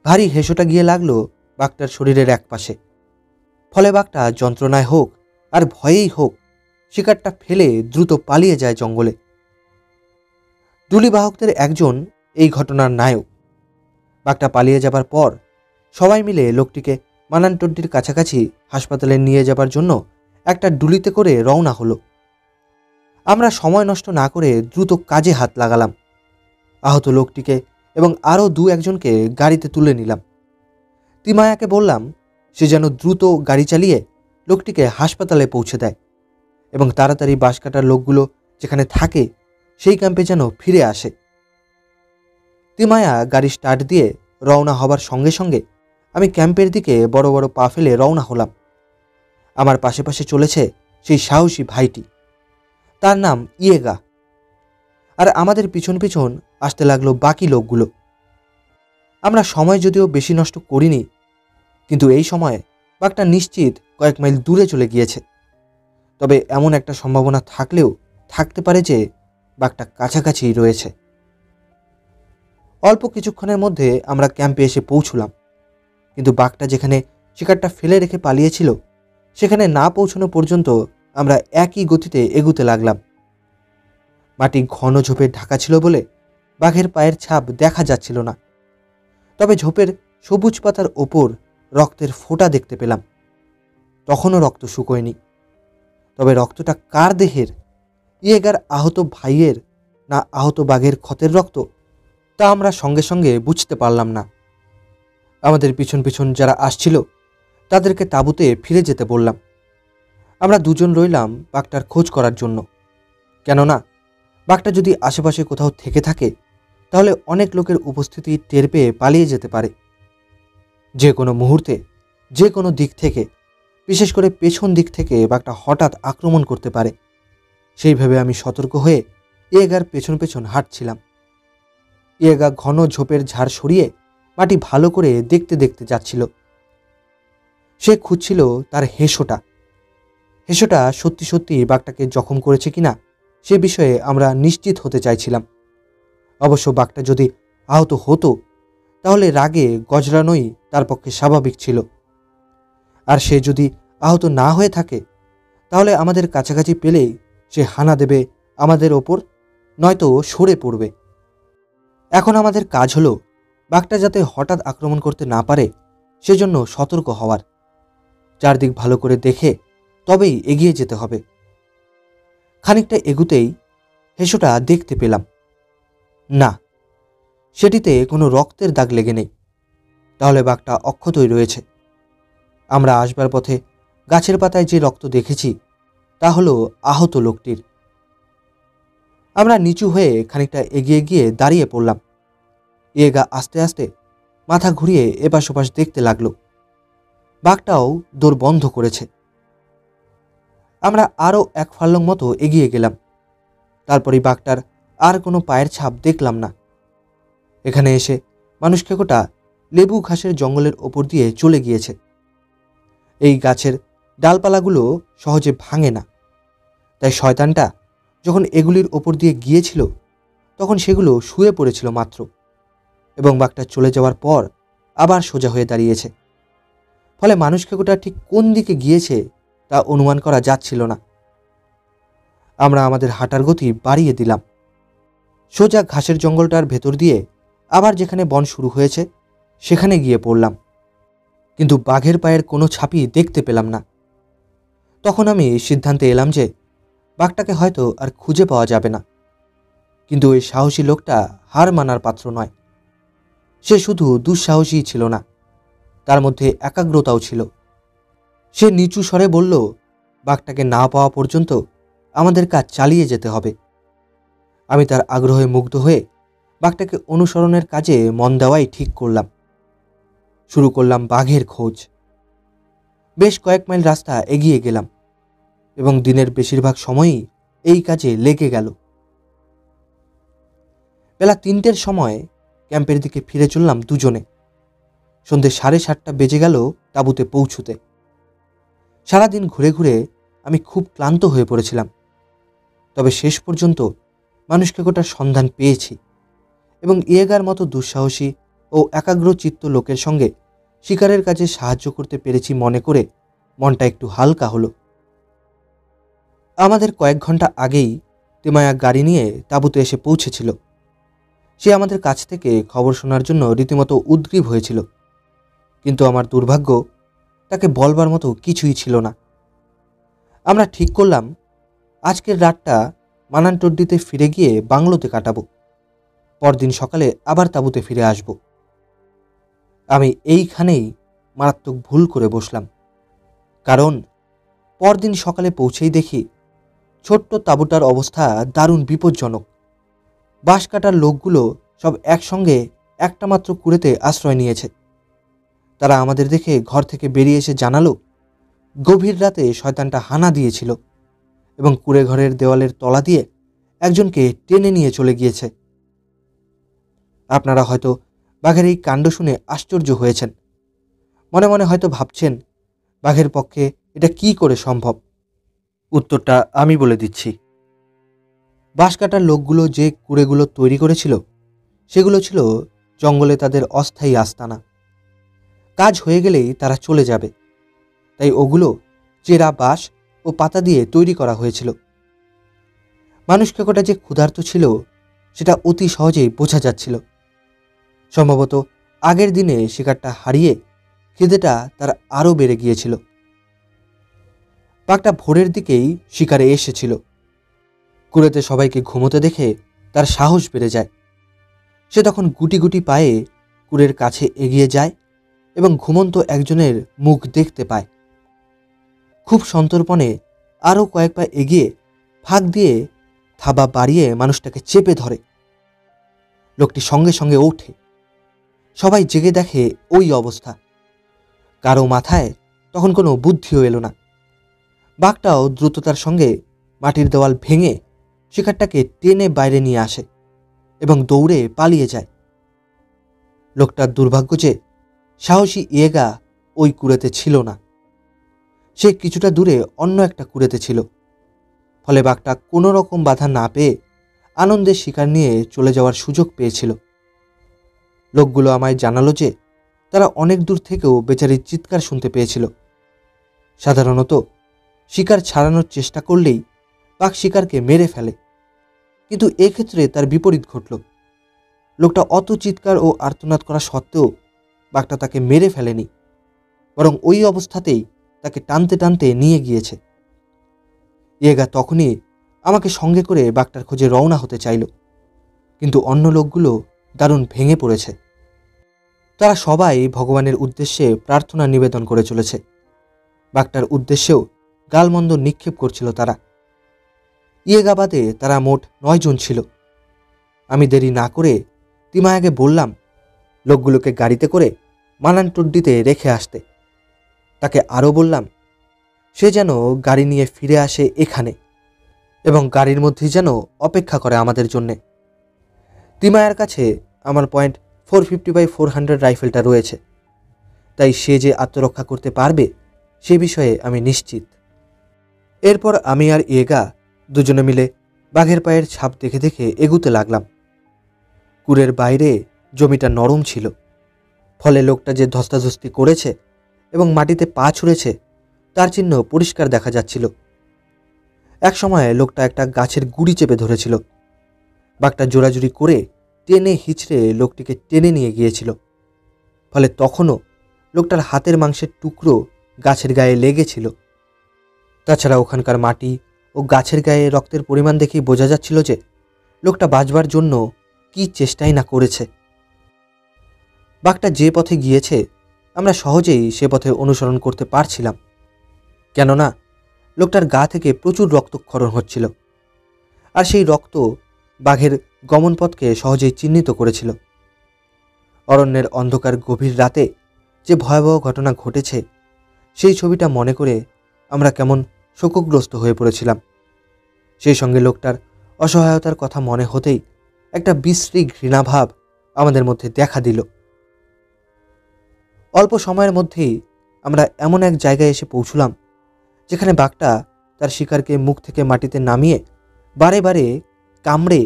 A: ভারী হেসোটা গিয়ে লাগলো বাঘটার শরীরের এক পাশে। ফলে বাঘটা যন্ত্রণায় হোক আর ভয়েই হোক শিকারটা ফেলে দ্রুত পালিয়ে যায় জঙ্গলে। ডুলিবাহকদের একজন এই ঘটনার নায়ক। বাঘটা পালিয়ে যাবার পর সবাই মিলে লোকটিকে মানানটড্ডির কাছাকাছি হাসপাতালে নিয়ে যাবার জন্য একটা ডুলিতে করে রওনা হলো। আমরা সময় নষ্ট না করে দ্রুত কাজে হাত লাগালাম। আহত লোকটিকে এবং আরও দু একজনকে গাড়িতে তুলে নিলাম। তিমায়াকে বললাম সে যেন দ্রুত গাড়ি চালিয়ে লোকটিকে হাসপাতালে পৌঁছে দেয় এবং তাড়াতাড়ি বাঁশ কাটার লোকগুলো যেখানে থাকে সেই ক্যাম্পে যেন ফিরে আসে। তিমায়া গাড়ি স্টার্ট দিয়ে রওনা হবার সঙ্গে সঙ্গে আমি ক্যাম্পের দিকে বড় বড় পা ফেলে রওনা হলাম। আমার পাশে পাশে চলেছে সেই সাহসী ভাইটি, তার নাম ইয়েগা। আর আমাদের পিছন পিছন আসতে লাগলো বাকি লোকগুলো। আমরা সময় যদিও বেশি নষ্ট করিনি, কিন্তু এই সময়ে বাঘটা নিশ্চিত কয়েক মাইল দূরে চলে গিয়েছে। তবে এমন একটা সম্ভাবনা থাকলেও থাকতে পারে যে বাঘটা কাছাকাছি রয়েছে। অল্প কিছুক্ষণের মধ্যে আমরা ক্যাম্পে এসে পৌঁছলাম, কিন্তু বাঘটা যেখানে শিকারটা ফেলে রেখে পালিয়েছিল সেখানে না পৌঁছানো পর্যন্ত আমরা একই গতিতে এগুতে লাগলাম। মাটি ঘন ঝোপে ঢাকা ছিল বলে বাঘের পায়ের ছাপ দেখা যাচ্ছিল না, তবে ঝোপের সবুজ পাতার ওপর রক্তের ফোঁটা দেখতে পেলাম। তখনও রক্ত শুকোয়নি, তবে রক্তটা কার দেহের, ইয়েগার আহত ভাইয়ের না আহত বাঘের ক্ষতের রক্ত, তা আমরা সঙ্গে সঙ্গে বুঝতে পারলাম না। আমাদের পিছন পিছন যারা আসছিল তাদেরকে তাঁবুতে ফিরে যেতে বললাম। আমরা দুজন রইলাম বাঘটার খোঁজ করার জন্য। কেননা বাঘটা যদি আশেপাশে কোথাও থেকে থাকে তাহলে অনেক লোকের উপস্থিতি টের পেয়ে পালিয়ে যেতে পারে। যে কোনো মুহূর্তে যে কোনো দিক থেকে, বিশেষ করে পেছন দিক থেকে বাঘটা হঠাৎ আক্রমণ করতে পারে। সেইভাবে আমি সতর্ক হয়ে ইয়েগার পেছন পেছন হাঁটছিলাম। ইয়েগা ঘন ঝোপের ঝাড় সরিয়ে মাটি ভালো করে দেখতে দেখতে যাচ্ছিল। সে খুঁজছিল তার হেসোটা। হেসোটা সত্যি সত্যি বাঘটাকে জখম করেছে কিনা সে বিষয়ে আমরা নিশ্চিত হতে চাইছিলাম। অবশ্য বাঘটা যদি আহত হতো তাহলে রাগে গজরানোই তার পক্ষে স্বাভাবিক ছিল। আর সে যদি আহত না হয়ে থাকে তাহলে আমাদের কাছাকাছি পেলেই সে হানা দেবে আমাদের ওপর, নয়তো সরে পড়বে। এখন আমাদের কাজ হলো বাঘটা যাতে হঠাৎ আক্রমণ করতে না পারে সেজন্য সতর্ক হওয়ার। চারদিক ভালো করে দেখে তবেই এগিয়ে যেতে হবে। খানিকটা এগুতেই হেসোটা দেখতে পেলাম। না, সেটিতে কোনো রক্তের দাগ লেগে নেই। তাহলে বাঘটা অক্ষতই রয়েছে। আমরা আসবার পথে গাছের পাতায় যে রক্ত দেখেছি তা হলো আহত লোকটির। আমরা নিচু হয়ে খানিকটা এগিয়ে গিয়ে দাঁড়িয়ে পড়লাম। ইয়েগা আস্তে আস্তে মাথা ঘুরিয়ে এপাশ ওপাশ দেখতে লাগলো। বাঘটাও দৌড় বন্ধ করেছে। আমরা আরও এক ফার্লং মতো এগিয়ে গেলাম। তারপরই বাঘটার আর কোনো পায়ের ছাপ দেখলাম না। এখানে এসে মানুষ খেকোটা লেবু ঘাসের জঙ্গলের ওপর দিয়ে চলে গিয়েছে। এই গাছের ডালপালাগুলো সহজে ভাঙে না, তাই শয়তানটা যখন এগুলির ওপর দিয়ে গিয়েছিল তখন সেগুলো শুয়ে পড়েছিল মাত্র, এবং বাঘটা চলে যাওয়ার পর আবার সোজা হয়ে দাঁড়িয়েছে। ফলে মানুষ খেকোটা ঠিক কোন দিকে গিয়েছে তা অনুমান করা যাচ্ছিল না। আমরা আমাদের হাঁটার গতি বাড়িয়ে দিলাম। সোজা ঘাসের জঙ্গলটার ভেতর দিয়ে আবার যেখানে বন শুরু হয়েছে সেখানে গিয়ে পড়লাম, কিন্তু বাঘের পায়ের কোনো ছাপই দেখতে পেলাম না। তখন আমি সিদ্ধান্তে এলাম যে বাঘটাকে হয়তো আর খুঁজে পাওয়া যাবে না। কিন্তু ওই সাহসী লোকটা হার মানার পাত্র নয়। সে শুধু দুঃসাহসীই ছিল না, তার মধ্যে একাগ্রতাও ছিল। সে নিচু স্বরে বলল, বাঘটাকে না পাওয়া পর্যন্ত আমাদের কাজ চালিয়ে যেতে হবে। আমি তার আগ্রহে মুগ্ধ হয়ে বাঘটাকে অনুসরণের কাজে মন দেওয়াই ঠিক করলাম। শুরু করলাম বাঘের খোঁজ। বেশ কয়েক মাইল রাস্তা এগিয়ে গেলাম এবং দিনের বেশিরভাগ সময়ই এই কাজে লেগে গেল। বেলা 3টের সময় ক্যাম্পের দিকে ফিরে চললাম দুজনে। সন্ধে 7:30 বেজে গেল তাঁবুতে পৌঁছুতে। সারাদিন ঘুরে ঘুরে আমি খুব ক্লান্ত হয়ে পড়েছিলাম, তবে শেষ পর্যন্ত মানুষকে সন্ধান পেয়েছি এবং ইয়েগার মতো দুঃসাহসী ও একাগ্রচিত্ত লোকের সঙ্গে শিকারের কাজে সাহায্য করতে পেরেছি মনে করে মনটা একটু হালকা হলো। আমাদের কয়েক ঘন্টা আগেই তিমায়া গাড়ি নিয়ে তাঁবুতে এসে পৌঁছেছিল। সে আমাদের কাছ থেকে খবর শোনার জন্য রীতিমতো উদ্গ্রীব হয়েছিল, কিন্তু আমার দুর্ভাগ্য, তাকে বলবার মতো কিছুই ছিল না। আমরা ঠিক করলাম আজকের রাতটা মানানটড্ডিতে ফিরে গিয়ে বাংলোতে কাটাবো, পরদিন সকালে আবার তাঁবুতে ফিরে আসব। আমি এইখানেই মারাত্মক ভুল করে বসলাম, কারণ পরদিন সকালে পৌঁছেই দেখি ছোট্ট তাঁবুটার অবস্থা দারুণ বিপজ্জনক। বাঁশ কাটার লোকগুলো সব একসঙ্গে একটা মাত্র কুড়েতে আশ্রয় নিয়েছে। তারা আমাদের দেখে ঘর থেকে বেরিয়ে এসে জানালো, গভীর রাতে শয়তানটা হানা দিয়েছিল এবং কুড়ে ঘরের দেওয়ালের তলা দিয়ে একজনকে টেনে নিয়ে চলে গিয়েছে। আপনারা হয়তো বাঘের এই কাণ্ড শুনে আশ্চর্য হয়েছেন। মনে মনে হয়তো ভাবছেন, বাঘের পক্ষে এটা কি করে সম্ভব? উত্তরটা আমি বলে দিচ্ছি। বাঁশ কাটার লোকগুলো যে কুড়েগুলো তৈরি করেছিল সেগুলো ছিল জঙ্গলে তাদের অস্থায়ী আস্তানা। কাজ হয়ে গেলেই তারা চলে যাবে, তাই ওগুলো চেরা বাঁশ ও পাতা দিয়ে তৈরি করা হয়েছিল। মানুষকে যে ক্ষুধার্ত ছিল সেটা অতি সহজেই বোঝা যাচ্ছিল। সম্ভবত আগের দিনে শিকারটা হারিয়ে খিদেটা তার আরও বেড়ে গিয়েছিল। বাঘটা ভোরের দিকেই শিকারে এসেছিল। কুড়েতে সবাইকে ঘুমোতে দেখে তার সাহস বেড়ে যায়। সে তখন গুটি গুটি পায়ে কুড়ের কাছে এগিয়ে যায় এবং ঘুমন্ত একজনের মুখ দেখতে পায়। খুব সন্তর্পণে আরও কয়েক পা এগিয়ে ফাঁক দিয়ে থাবা বাড়িয়ে মানুষটাকে চেপে ধরে। লোকটি সঙ্গে সঙ্গে ওঠে। সবাই জেগে দেখে ওই অবস্থা। কারো মাথায় তখন কোনো বুদ্ধিও এলো না। বাঘটাও দ্রুততার সঙ্গে মাটির দেওয়াল ভেঙে শিকারটাকে টেনে বাইরে নিয়ে আসে এবং দৌড়ে পালিয়ে যায়। লোকটার দুর্ভাগ্য যে সাহসী ইয়েগা ওই কুড়েতে ছিল না। সে কিছুটা দূরে অন্য একটা কুড়েতে ছিল। ফলে বাঘটা কোনো রকম বাধা না পেয়ে আনন্দের শিকার নিয়ে চলে যাওয়ার সুযোগ পেয়েছিল। লোকগুলো আমায় জানালো যে তারা অনেক দূর থেকেও বেচারির চিৎকার শুনতে পেয়েছিল। সাধারণত শিকার ছাড়ানোর চেষ্টা করলেই বাঘ শিকারকে মেরে ফেলে, কিন্তু এক্ষেত্রে তার বিপরীত ঘটল। লোকটা অত চিৎকার ও আর্তনাদ করা সত্ত্বেও বাঘটা তাকে মেরে ফেলেনি, বরং ওই অবস্থাতেই তাকে টানতে টানতে নিয়ে গিয়েছে। ইয়েগা তখনই আমাকে সঙ্গে করে বাঘটার খোঁজে রওনা হতে চাইল, কিন্তু অন্য লোকগুলো দারুণ ভেঙে পড়েছে। তারা সবাই ভগবানের উদ্দেশ্যে প্রার্থনা নিবেদন করে চলেছে। বাঘটার উদ্দেশ্যেও গালমন্দ নিক্ষেপ করছিল তারা। ইয়েগা বাদে তারা মোট 9 জন ছিল। আমি দেরি না করে তিমায়াকে বললাম লোকগুলোকে গাড়িতে করে মানানটড্ডিতে রেখে আসতে। তাকে আরও বললাম সে যেন গাড়ি নিয়ে ফিরে আসে এখানে এবং গাড়ির মধ্যেই যেন অপেক্ষা করে আমাদের জন্যে। তিমায়ার কাছে আমার .450x400 রাইফেলটা রয়েছে, তাই সে যে আত্মরক্ষা করতে পারবে সে বিষয়ে আমি নিশ্চিত। এরপর আমি আর ইয়েগা দুজনে মিলে বাঘের পায়ের ছাপ দেখে দেখে এগুতে লাগলাম। কুড়ের বাইরে জমিটা নরম ছিল, ফলে লোকটা যে ধস্তাধস্তি করেছে এবং মাটিতে পা ছুঁড়েছে তার চিহ্ন পরিষ্কার দেখা যাচ্ছিল। এক সময় লোকটা একটা গাছের গুড়ি চেপে ধরেছিল। বাঘটা জোরাজুরি করে টেনে হিচড়ে লোকটিকে টেনে নিয়ে গিয়েছিল। ফলে তখনও লোকটার হাতের মাংসের টুকরো গাছের গায়ে লেগেছিল। তাছাড়া ওখানকার মাটি ও গাছের গায়ে রক্তের পরিমাণ দেখেই বোঝা যাচ্ছিল যে লোকটা বাঁচবার জন্য কি চেষ্টাই না করেছে। বাঘটা যে পথে গিয়েছে আমরা সহজেই সে পথে অনুসরণ করতে পারছিলাম, কেননা লোকটার গা থেকে প্রচুর রক্তক্ষরণ হচ্ছিল, আর সেই রক্ত বাঘের গমনপথকে সহজেই চিহ্নিত করেছিল। অরণ্যের অন্ধকার গভীর রাতে যে ভয়াবহ ঘটনা ঘটেছে সেই ছবিটা মনে করে আমরা কেমন শোকগ্রস্ত হয়ে পড়েছিলাম। সেই সঙ্গে লোকটার অসহায়তার কথা মনে হতেই একটা বিশ্রী ঘৃণাভাব আমাদের মধ্যে দেখা দিল। অল্প সময়ের মধ্যেই আমরা এমন এক জায়গায় এসে পৌঁছলাম যেখানে বাঘটা তার শিকারকে মুখ থেকে মাটিতে নামিয়ে বারে বারে কামড়ে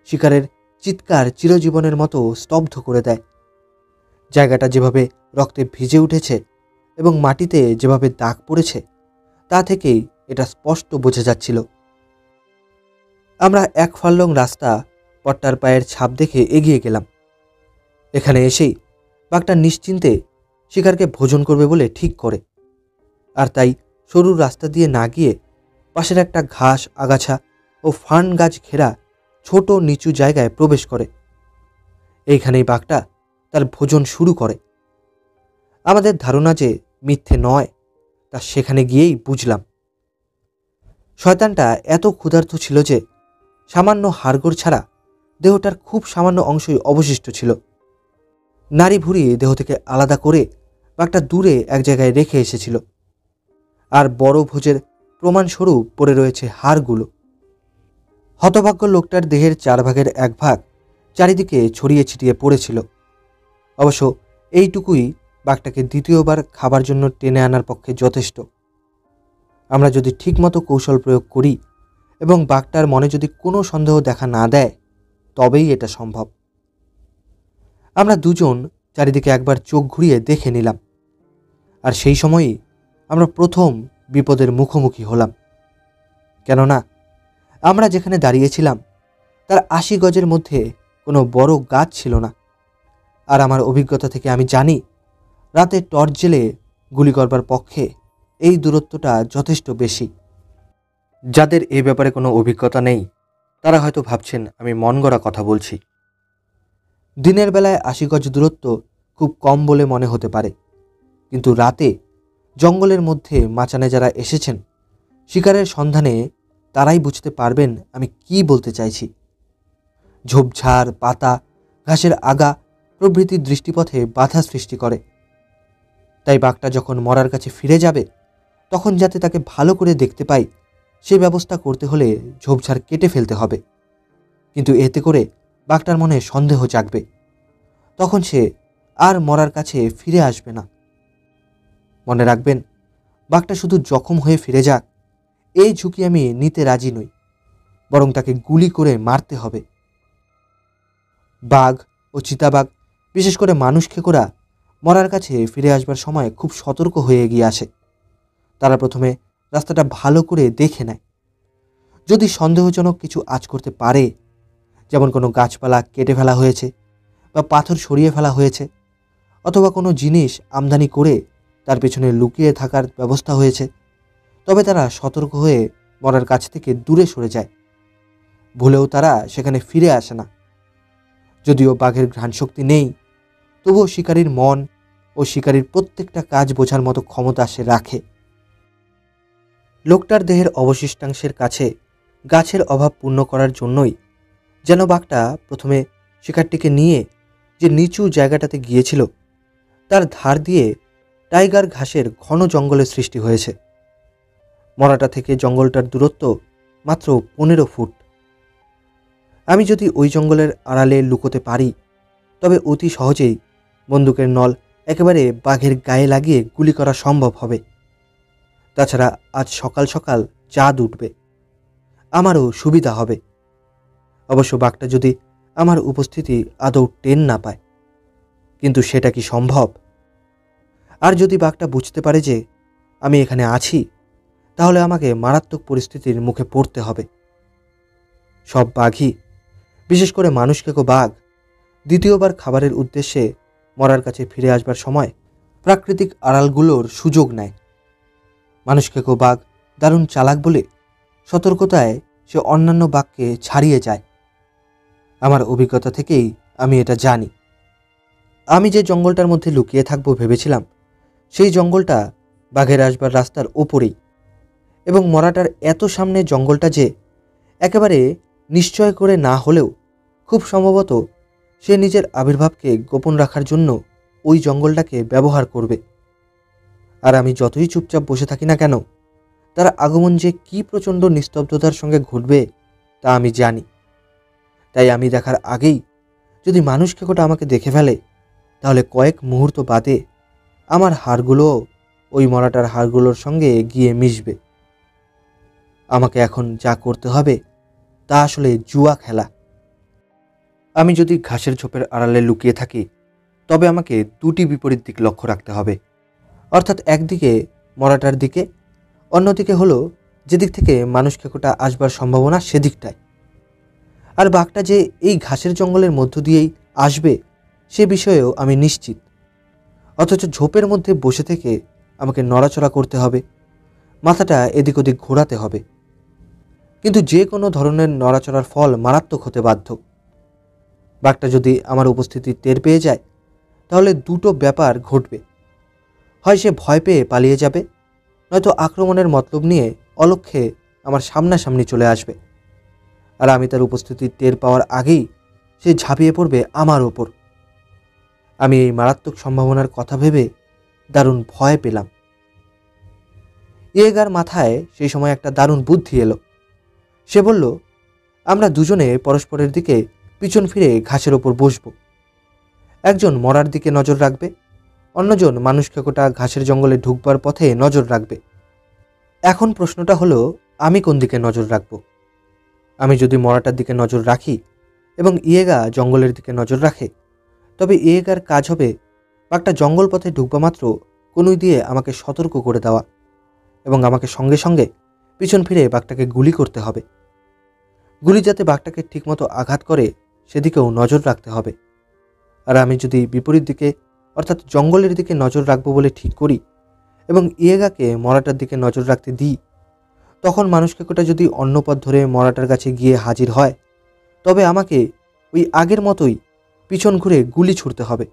A: শিকারের চিৎকার চিরজীবনের মতো স্তব্ধ করে দেয়। জায়গাটা যেভাবে রক্তে ভিজে উঠেছে এবং মাটিতে যেভাবে দাগ পড়েছে তা থেকেই এটা স্পষ্ট বোঝা যাচ্ছিল। আমরা এক ফার্লং রাস্তা পট্টার পায়ের ছাপ দেখে এগিয়ে গেলাম। এখানে এসেই বাঘটা নিশ্চিন্তে শিকারকে ভোজন করবে বলে ঠিক করে, আর তাই সরু রাস্তা দিয়ে না গিয়ে পাশের একটা ঘাস আগাছা ও ফার্ন গাছ ঘেরা ছোট নিচু জায়গায় প্রবেশ করে। এইখানেই বাঘটা তার ভোজন শুরু করে। আমাদের ধারণা যে মিথ্যে নয় তা সেখানে গিয়েই বুঝলাম। শয়তানটা এত ক্ষুধার্ত ছিল যে সামান্য হাড়গোড় ছাড়া দেহটার খুব সামান্য অংশই অবশিষ্ট ছিল। নাড়ি ভুঁড়ি দেহ থেকে আলাদা করে বাঘটা দূরে এক জায়গায় রেখে এসেছিল, আর বড় ভোজের প্রমাণস্বরূপ পড়ে রয়েছে হাড়গুলো। হতভাগ্য লোকটার দেহের 4 ভাগের 1 ভাগ চারিদিকে ছড়িয়ে ছিটিয়ে পড়েছিল। অবশ্য এইটুকুই বাঘটাকে দ্বিতীয়বার খাবার জন্য টেনে আনার পক্ষে যথেষ্ট। আমরা যদি ঠিকমতো কৌশল প্রয়োগ করি এবং বাঘটার মনে যদি কোনো সন্দেহ দেখা না দেয় তবেই এটা সম্ভব। আমরা দুজন চারিদিকে একবার চোখ ঘুরিয়ে দেখে নিলাম, আর সেই সময়ই আমরা প্রথম বিপদের মুখোমুখি হলাম। কেননা আমরা যেখানে দাঁড়িয়েছিলাম তার 80 গজের মধ্যে কোনো বড় গাছ ছিল না, আর আমার অভিজ্ঞতা থেকে আমি জানি রাতে টর্চ জেলে গুলি করবার পক্ষে এই দূরত্বটা যথেষ্ট বেশি। যাদের এ ব্যাপারে কোনো অভিজ্ঞতা নেই তারা হয়তো ভাবছেন আমি মন গড়া কথা বলছি। দিনের বেলায় 80 গজ দূরত্ব খুব কম বলে মনে হতে পারে, কিন্তু রাতে জঙ্গলের মধ্যে মাচানে যারা এসেছেন শিকারের সন্ধানে তারাই বুঝতে পারবেন আমি কি বলতে চাইছি। ঝোপঝাড়, পাতা, ঘাসের আগা প্রভৃতি দৃষ্টিপথে বাধা সৃষ্টি করে। তাই বাঘটা যখন মরার কাছে ফিরে যাবে তখন যাতে তাকে ভালো করে দেখতে পাই সে ব্যবস্থা করতে হলে ঝোপঝাড় কেটে ফেলতে হবে। কিন্তু এতে করে বাঘটার মনে সন্দেহ জাগবে, তখন সে আর মরার কাছে ফিরে আসবে না। মনে রাখবেন, বাঘটা শুধু জখম হয়ে ফিরে যাক এই ঝুঁকি আমি নিতে রাজি নই, বরং তাকে গুলি করে মারতে হবে। বাঘ ও চিতাবাঘ, বিশেষ করে মানুষ খেকোরা, মরার কাছে ফিরে আসবার সময় খুব সতর্ক হয়ে এগিয়ে আসে। তারা প্রথমে রাস্তাটা ভালো করে দেখে নেয়। যদি সন্দেহজনক কিছু আঁচ করতে পারে, যেমন কোনো গাছপালা কেটে ফেলা হয়েছে বা পাথর সরিয়ে ফেলা হয়েছে, অথবা কোনো জিনিস আমদানি করে তার পেছনে লুকিয়ে থাকার ব্যবস্থা হয়েছে, তবে তারা সতর্ক হয়ে মরার কাছ থেকে দূরে সরে যায়। ভুলেও তারা সেখানে ফিরে আসে না। যদিও বাঘের ঘ্রাণশক্তি নেই, তবুও শিকারীর মন ও শিকারীর প্রত্যেকটা কাজ বোঝার মতো ক্ষমতা সে রাখে। লোকটার দেহের অবশিষ্টাংশের কাছে গাছের অভাব পূর্ণ করার জন্যই যেন বাঘটা প্রথমে শিকারটিকে নিয়ে যে নিচু জায়গাটাতে গিয়েছিল তার ধার দিয়ে টাইগার ঘাসের ঘন জঙ্গলের সৃষ্টি হয়েছে। মরাটা থেকে জঙ্গলটার দূরত্ব মাত্র 15 ফুট। আমি যদি ওই জঙ্গলের আড়ালে লুকোতে পারি তবে অতি সহজেই বন্দুকের নল একেবারে বাঘের গায়ে লাগিয়ে গুলি করা সম্ভব হবে। তাছাড়া আজ সকাল সকাল চাঁদ উঠবে, আমারও সুবিধা হবে। অবশ্য বাঘটা যদি আমার উপস্থিতি আদৌ টের না পায়, কিন্তু সেটা কি সম্ভব? আর যদি বাঘটা বুঝতে পারে যে আমি এখানে আছি, তাহলে আমাকে মারাত্মক পরিস্থিতির মুখে পড়তে হবে। সব বাঘই, বিশেষ করে মানুষখেকো বাঘ, দ্বিতীয়বার খাবারের উদ্দেশ্যে মরার কাছে ফিরে আসবার সময় প্রাকৃতিক আড়ালগুলোর সুযোগ নেয়। মানুষখেকো বাঘ দারুণ চালাক বলে সতর্কতায় সে অন্যান্য বাঘকে ছাড়িয়ে যায়। আমার অভিজ্ঞতা থেকেই আমি এটা জানি। আমি যে জঙ্গলটার মধ্যে লুকিয়ে থাকবো ভেবেছিলাম, সেই জঙ্গলটা বাঘের আসবার রাস্তার ওপরেই, এবং মরাটার এত সামনে জঙ্গলটা যে একেবারে নিশ্চয় করে না হলেও খুব সম্ভবত সে নিজের আবির্ভাবকে গোপন রাখার জন্য ওই জঙ্গলটাকে ব্যবহার করবে। আর আমি যতই চুপচাপ বসে থাকি না কেন, তার আগমন যে কী প্রচণ্ড নিস্তব্ধতার সঙ্গে ঘটবে তা আমি জানি। তাই আমি দেখার আগেই যদি মানুষখেকোটা আমাকে দেখে ফেলে, তাহলে কয়েক মুহূর্ত বাদে আমার হাড়গুলোও ওই মরাটার হাড়গুলোর সঙ্গে গিয়ে মিশবে। আমাকে এখন যা করতে হবে তা আসলে জুয়া খেলা। আমি যদি ঘাসের ঝোপের আড়ালে লুকিয়ে থাকি, তবে আমাকে দুটি বিপরীত দিক লক্ষ্য রাখতে হবে। অর্থাৎ একদিকে মরাটার দিকে, অন্যদিকে হলো যেদিক থেকে মানুষখেকোটা আসবার সম্ভাবনা সেদিকটায়। আর বাঘটা যে এই ঘাসের জঙ্গলের মধ্য দিয়েই আসবে সে বিষয়েও আমি নিশ্চিত। অথচ ঝোপের মধ্যে বসে থেকে আমাকে নড়াচড়া করতে হবে, মাথাটা এদিক ওদিক ঘোরাতে হবে। কিন্তু যে কোনো ধরনের নড়াচড়ার ফল মারাত্মক হতে বাধ্য। বাঘটা যদি আমার উপস্থিতি টের পেয়ে যায়, তাহলে দুটো ব্যাপার ঘটবে। হয় সে ভয় পেয়ে পালিয়ে যাবে, নয়তো আক্রমণের মতলব নিয়ে অলক্ষ্যে আমার সামনাসামনি চলে আসবে। আর আমি তার উপস্থিতি টের পাওয়ার আগেই সে ঝাঁপিয়ে পড়বে আমার ওপর। আমি এই মারাত্মক সম্ভাবনার কথা ভেবে দারুণ ভয় পেলাম। ইয়েগার মাথায় সেই সময় একটা দারুণ বুদ্ধি এলো। সে বলল, আমরা দুজনে পরস্পরের দিকে পিছন ফিরে ঘাসের ওপর বসব। একজন মরার দিকে নজর রাখবে, অন্যজন মানুষখেকোটা ঘাসের জঙ্গলে ঢুকবার পথে নজর রাখবে। এখন প্রশ্নটা হলো, আমি কোন দিকে নজর রাখব? আমি যদি মরাটার দিকে নজর রাখি এবং ইয়েগা জঙ্গলের দিকে নজর রাখে, তবে ইয়েগার কাজ হবে বাঘটা জঙ্গল পথে ঢুকবা মাত্র কনুই দিয়ে আমাকে সতর্ক করে দেওয়া, এবং আমাকে সঙ্গে সঙ্গে পিছন ফিরে বাঘটাকে গুলি করতে হবে। গুলি যাতে বাঘটাকে ঠিকমতো আঘাত করে সেদিকেও নজর রাখতে হবে। আর আমি যদি বিপরীত দিকে অর্থাৎ জঙ্গলের দিকে নজর রাখবো বলে ঠিক করি এবং ইয়েগাকে মরাটার দিকে নজর রাখতে দিই, তখন মানুষখেকোটা যদি অন্য পথ ধরে মরাটার কাছে গিয়ে হাজির হয়, তবে আমাকে ওই আগের মতোই পিছন ঘুরে গুলি ছুড়তে হবে।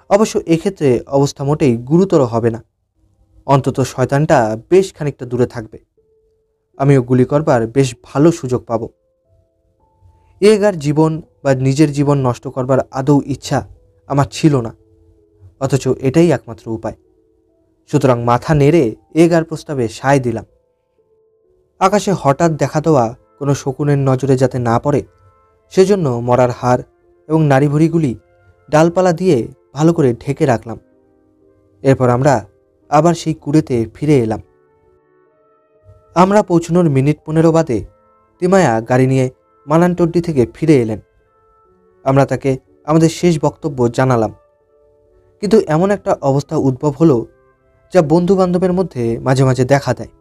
A: অবশ্য এক্ষেত্রে অবস্থা মোটেই গুরুতর হবে না, অন্তত শয়তানটা বেশ খানিকটা দূরে থাকবে। আমিও গুলি করবার বেশ ভালো সুযোগ পাব। ইয়েগার জীবন বা নিজের জীবন নষ্ট করবার আদৌ ইচ্ছা আমার ছিল না, অথচ এটাই একমাত্র উপায়। সুতরাং মাথা নেড়ে ইয়েগার প্রস্তাবে সায় দিলাম। আকাশে হঠাৎ দেখা দেওয়া কোনো শকুনের নজরে যাতে না পড়ে, সেজন্য মরার হাড় এবং নাড়িভুড়িগুলি ডালপালা দিয়ে ভালো করে ঢেকে রাখলাম। এরপর আমরা আবার সেই কুড়েতে ফিরে এলাম। আমরা পৌঁছানোর মিনিট 15 বাদে তিমায়া গাড়ি নিয়ে মানানটড্ডি থেকে ফিরে এলেন। আমরা তাকে আমাদের শেষ বক্তব্য জানালাম। কিন্তু এমন একটা অবস্থা উদ্ভব হলো যা বন্ধু বান্ধবের মধ্যে মাঝে মাঝে দেখা দেয়।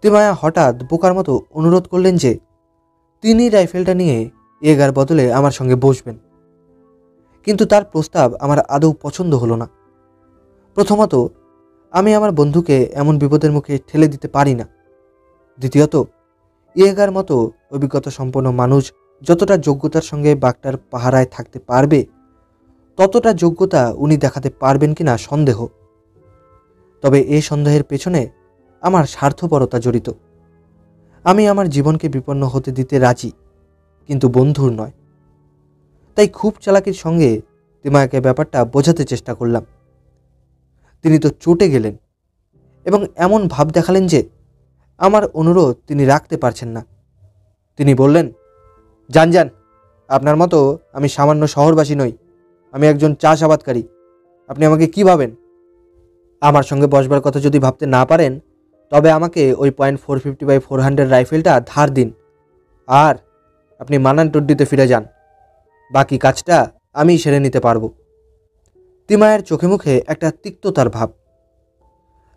A: তিমায়া হঠাৎ বোকার মতো অনুরোধ করলেন যে তিনি রাইফেলটা নিয়ে ইয়েগার বদলে আমার সঙ্গে বসবেন। কিন্তু তার প্রস্তাব আমার আদৌ পছন্দ হলো না। প্রথমত, আমি আমার বন্ধুকে এমন বিপদের মুখে ঠেলে দিতে পারি না। দ্বিতীয়ত, ইয়েগার মতো অভিজ্ঞতা সম্পন্ন মানুষ যতটা যোগ্যতার সঙ্গে বাঘটার পাহারায় থাকতে পারবে, ততটা যোগ্যতা উনি দেখাতে পারবেন কিনা সন্দেহ। তবে এই সন্দেহের পেছনে আমার স্বার্থপরতা জড়িত। আমি আমার জীবনকে বিপন্ন হতে দিতে রাজি, কিন্তু বন্ধুর নয়। তাই খুব চালাকির সঙ্গে তিমায়াকে ব্যাপারটা বোঝাতে চেষ্টা করলাম। তিনি তো চটে গেলেন এবং এমন ভাব দেখালেন যে আমার অনুরোধ তিনি রাখতে পারছেন না। তিনি বললেন, যান যান, আপনার মতো আমি সামান্য শহরবাসী নই, আমি একজন চাষাবাদকারী। আপনি আমাকে কি ভাবেন? আমার সঙ্গে বসবার কথা যদি ভাবতে না পারেন, তবে আমাকে ওই .450/400 রাইফেলটা ধার দিন, আর আপনি মানানটড্ডিতে ফিরে যান। বাকি কাজটা আমি সেরে নিতে পারবো। তিমায়ের চোখে মুখে একটা তিক্ততার ভাব।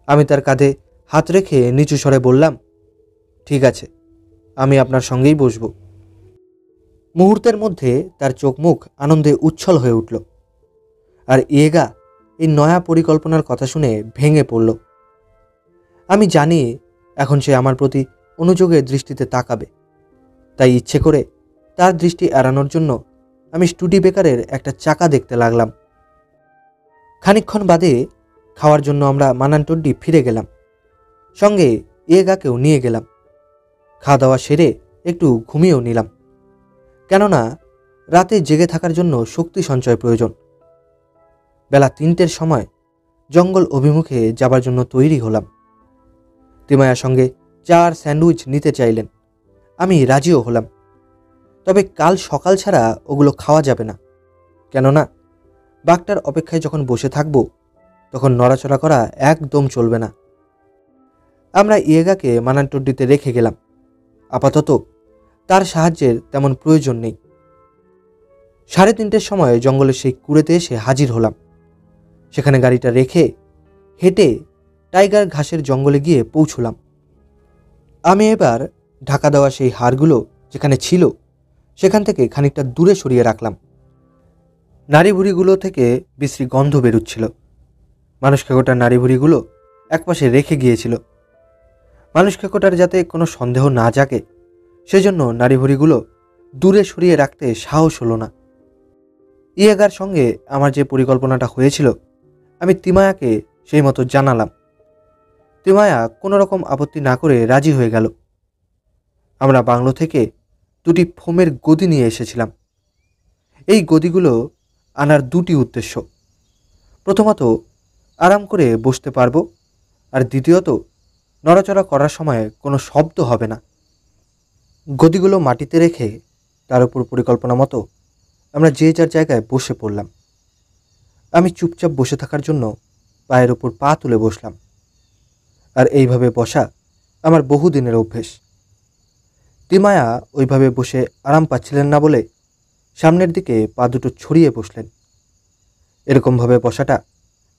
A: আমি তার কাঁধে হাত রেখে নিচু স্বরে বললাম, ঠিক আছে, আমি আপনার সঙ্গেই বসব। মুহূর্তের মধ্যে তার চোখ মুখ আনন্দে উচ্ছল হয়ে উঠল। আর ইয়েগা এই নয়া পরিকল্পনার কথা শুনে ভেঙে পড়ল। আমি জানি এখন সে আমার প্রতি অনুযোগের দৃষ্টিতে তাকাবে, তাই ইচ্ছে করে তার দৃষ্টি এড়ানোর জন্য আমি স্টুডি বেকারের একটা চাকা দেখতে লাগলাম। খানিকক্ষণ বাদে খাওয়ার জন্য আমরা মানানটড্ডি ফিরে গেলাম, সঙ্গে ইয়েগাকেও নিয়ে গেলাম। খাওয়া দাওয়া সেরে একটু ঘুমিয়েও নিলাম, কেননা রাতে জেগে থাকার জন্য শক্তি সঞ্চয় প্রয়োজন। বেলা 3টের সময় জঙ্গল অভিমুখে যাবার জন্য তৈরি হলাম। তিমায়ার সঙ্গে 4 স্যান্ডউইচ নিতে চাইলেন, আমি রাজিও হলাম। তবে কাল সকাল ছাড়া ওগুলো খাওয়া যাবে না, কেননা বাঘটার অপেক্ষায় যখন বসে থাকব তখন নড়াচড়া করা একদম চলবে না। আমরা ইয়েগাকে মানানটড্ডিতে রেখে গেলাম। আপাতত তার সাহায্যের তেমন প্রয়োজন নেই। 3:30টার সময় জঙ্গলের সেই কুড়েতে এসে হাজির হলাম। সেখানে গাড়িটা রেখে হেঁটে টাইগার ঘাসের জঙ্গলে গিয়ে পৌঁছলাম। আমি এবার ঢাকা দেওয়া সেই হাড়গুলো যেখানে ছিল সেখান থেকে খানিকটা দূরে সরিয়ে রাখলাম। নাড়িভুড়িগুলো থেকে বিশ্রী গন্ধ বেরুচ্ছিল। মানুষ খেকোটার নাড়িভুড়িগুলো একপাশে রেখে গিয়েছিল। মানুষ খেকোটার যাতে কোনো সন্দেহ না জাগে সেজন্য নাড়িভুড়িগুলো দূরে সরিয়ে রাখতে সাহস হলো না। ইয়েগার সঙ্গে আমার যে পরিকল্পনাটা হয়েছিল আমি তিমায়াকে সেই মতো জানালাম। তিমায়া কোনো রকম আপত্তি না করে রাজি হয়ে গেল। আমরা বাংলো থেকে 2টি ফোমের গদি নিয়ে এসেছিলাম। এই গদিগুলো আনার 2টি উদ্দেশ্য। প্রথমত, আরাম করে বসতে পারবো, আর দ্বিতীয়ত, নড়াচড়া করার সময় কোনো শব্দ হবে না। গদিগুলো মাটিতে রেখে তার উপর পরিকল্পনা মতো আমরা যে যার জায়গায় বসে পড়লাম। আমি চুপচাপ বসে থাকার জন্য পায়ের ওপর পা তুলে বসলাম। আর এইভাবে বসা আমার বহুদিনের অভ্যেস। তিমায়া ওইভাবে বসে আরাম পাচ্ছিলেন না বলে সামনের দিকে পা দুটো ছড়িয়ে বসলেন। এরকমভাবে বসাটা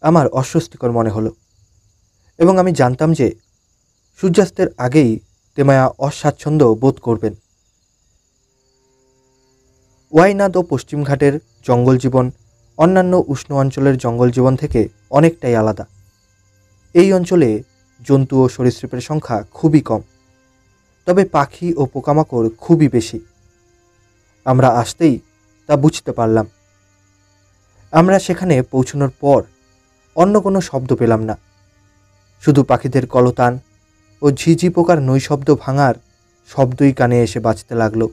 A: আমার অস্বস্তিকর মনে হলো, এবং আমি জানতাম যে সূর্যাস্তের আগেই তিমায়া অস্বাচ্ছন্দ্য বোধ করবেন। ওয়াইনাদ ও পশ্চিমঘাটের জঙ্গল জীবন অন্যান্য উষ্ণ অঞ্চলের জঙ্গল জীবন থেকে অনেকটাই আলাদা। এই অঞ্চলে জন্তু ও সরীসৃপের সংখ্যা খুবই কম, তবে পাখি ও পোকামাকড় খুবই বেশি। আমরা আসতেই তা বুঝতে পারলাম। আমরা সেখানে পৌঁছানোর পর অন্য কোনো শব্দ পেলাম না, শুধু পাখিদের কলতান ও ঝিঝি পোকার নৈশব্দ ভাঙার শব্দই কানে এসে বাজতে লাগলো।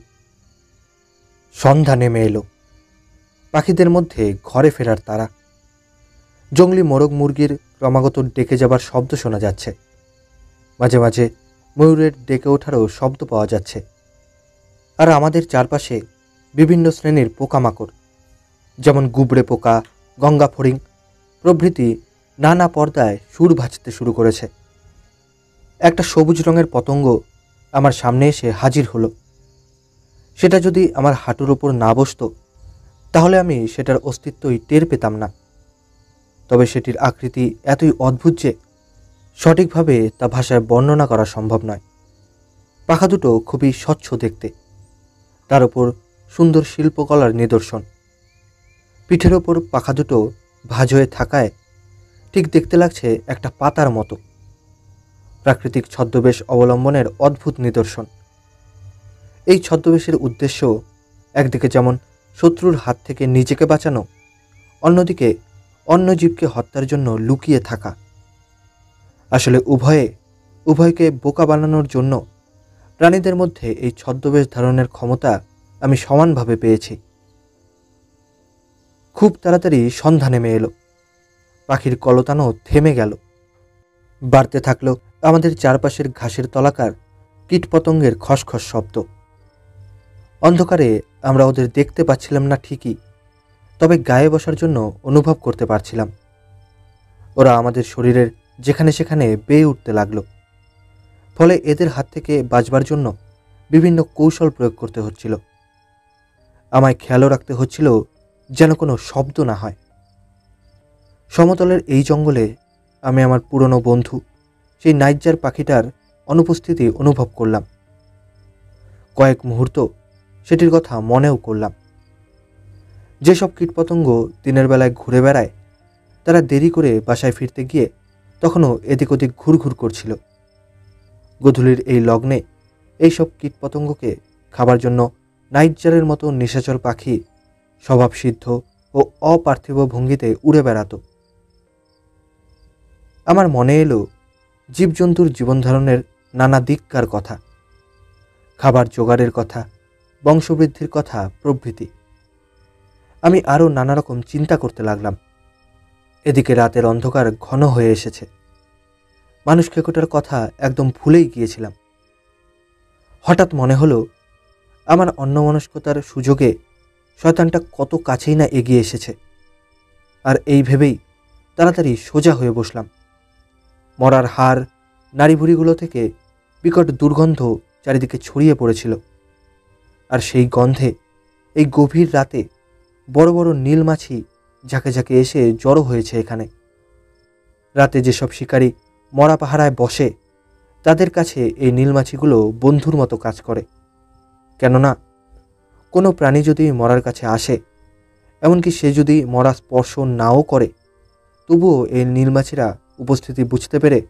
A: সন্ধ্যা নেমে এলো। পাখিদের মধ্যে ঘরে ফেরার তাড়া। জঙ্গলি মোরগ মুরগির ক্রমাগত ডেকে যাবার শব্দ শোনা যাচ্ছে। মাঝে মাঝে ময়ূরের ডেকে ওঠারও শব্দ পাওয়া যাচ্ছে। আর আমাদের চারপাশে বিভিন্ন শ্রেণীর পোকামাকড়, যেমন গুবড়ে পোকা, গঙ্গা ফড়িং প্রভৃতি নানা পর্দায় সুর ভাজতে শুরু করেছে। একটা সবুজ রঙের পতঙ্গ আমার সামনে এসে হাজির হলো। সেটা যদি আমার হাঁটুর ওপর না বসতো তাহলে আমি সেটার অস্তিত্বই টের পেতাম না। তবে সেটির আকৃতি এতই অদ্ভুত যে সঠিকভাবে তা ভাষায় বর্ণনা করা সম্ভব নয়। পাখা দুটো খুবই স্বচ্ছ দেখতে, তার উপর সুন্দর শিল্পকলার নিদর্শন। পিঠের ওপর পাখা দুটো ভাঁজ হয়ে থাকায় ঠিক দেখতে লাগছে একটা পাতার মতো। প্রাকৃতিক ছদ্মবেশ অবলম্বনের অদ্ভুত নিদর্শন। এই ছদ্মবেশের উদ্দেশ্য একদিকে যেমন শত্রুর হাত থেকে নিজেকে বাঁচানো, অন্যদিকে অন্য জীবকে হত্যার জন্য লুকিয়ে থাকা। আসলে উভয়কে বোকা বানানোর জন্য প্রাণীদের মধ্যে এই ছদ্মবেশ ধারণের ক্ষমতা আমি সমানভাবে পেয়েছি। খুব তাড়াতাড়ি সন্ধ্যা নেমে এলো। পাখির কলতানও থেমে গেল। বাড়তে থাকলো আমাদের চারপাশের ঘাসের তলাকার কীটপতঙ্গের খসখস শব্দ। অন্ধকারে আমরা ওদের দেখতে পাচ্ছিলাম না ঠিকই, তবে গায়ে বসার জন্য অনুভব করতে পারছিলাম। ওরা আমাদের শরীরের যেখানে সেখানে বেয়ে উঠতে লাগলো। ফলে এদের হাত থেকে বাঁচবার জন্য বিভিন্ন কৌশল প্রয়োগ করতে হচ্ছিল। আমায় খেয়ালও রাখতে হচ্ছিল যেন কোনো শব্দ না হয়। সমতলের এই জঙ্গলে আমি আমার পুরনো বন্ধু সেই নাইটজার পাখিটার অনুপস্থিতি অনুভব করলাম। কয়েক মুহূর্ত সেটির কথা মনেও করলাম। যেসব কীটপতঙ্গ দিনের বেলায় ঘুরে বেড়ায় তারা দেরি করে বাসায় ফিরতে গিয়ে তখনও এদিক ওদিক ঘুরঘুর করছিল। গোধূলির এই লগ্নে এইসব কীটপতঙ্গকে খাবার জন্য নাইটজারের মতো নিশাচর পাখি স্বভাবসিদ্ধ ও অপার্থিব ভঙ্গিতে উড়ে বেড়াত। আমার মনে এলো জীবজন্তুর জীবনধারণের নানা দিককার কথা, খাবার জোগাড়ের কথা, বংশবৃদ্ধির কথা প্রভৃতি। আমি আরও নানা রকম চিন্তা করতে লাগলাম। এদিকে রাতের অন্ধকার ঘন হয়ে এসেছে। মানুষ খেকোটার কথা একদম ভুলেই গিয়েছিলাম। হঠাৎ মনে হলো আমার অন্যমনস্কতার সুযোগে শয়তানটা কত কাছেই না এগিয়ে এসেছে। আর এই ভেবেই তাড়াতাড়ি সোজা হয়ে বসলাম। মরার হাড় নাড়িভুড়িগুলো থেকে বিকট দুর্গন্ধ চারিদিকে ছড়িয়ে পড়েছিল। আর সেই গন্ধে এই গভীর রাতে বড় বড় নীল মাছি ঝাঁকে ঝাঁকে এসে জড়ো হয়েছে এখানে। রাতে যেসব শিকারী মরা পাহারায় বসে তাদের কাছে এই নীলমাছিগুলো বন্ধুর মতো কাজ করে। কেননা কোনো প্রাণী যদি মরার কাছে আসে, এমনকি সে যদি মরা স্পর্শ নাও করে, তবুও এই নীলমাছিরা উপস্থিতি বুঝতে পেরে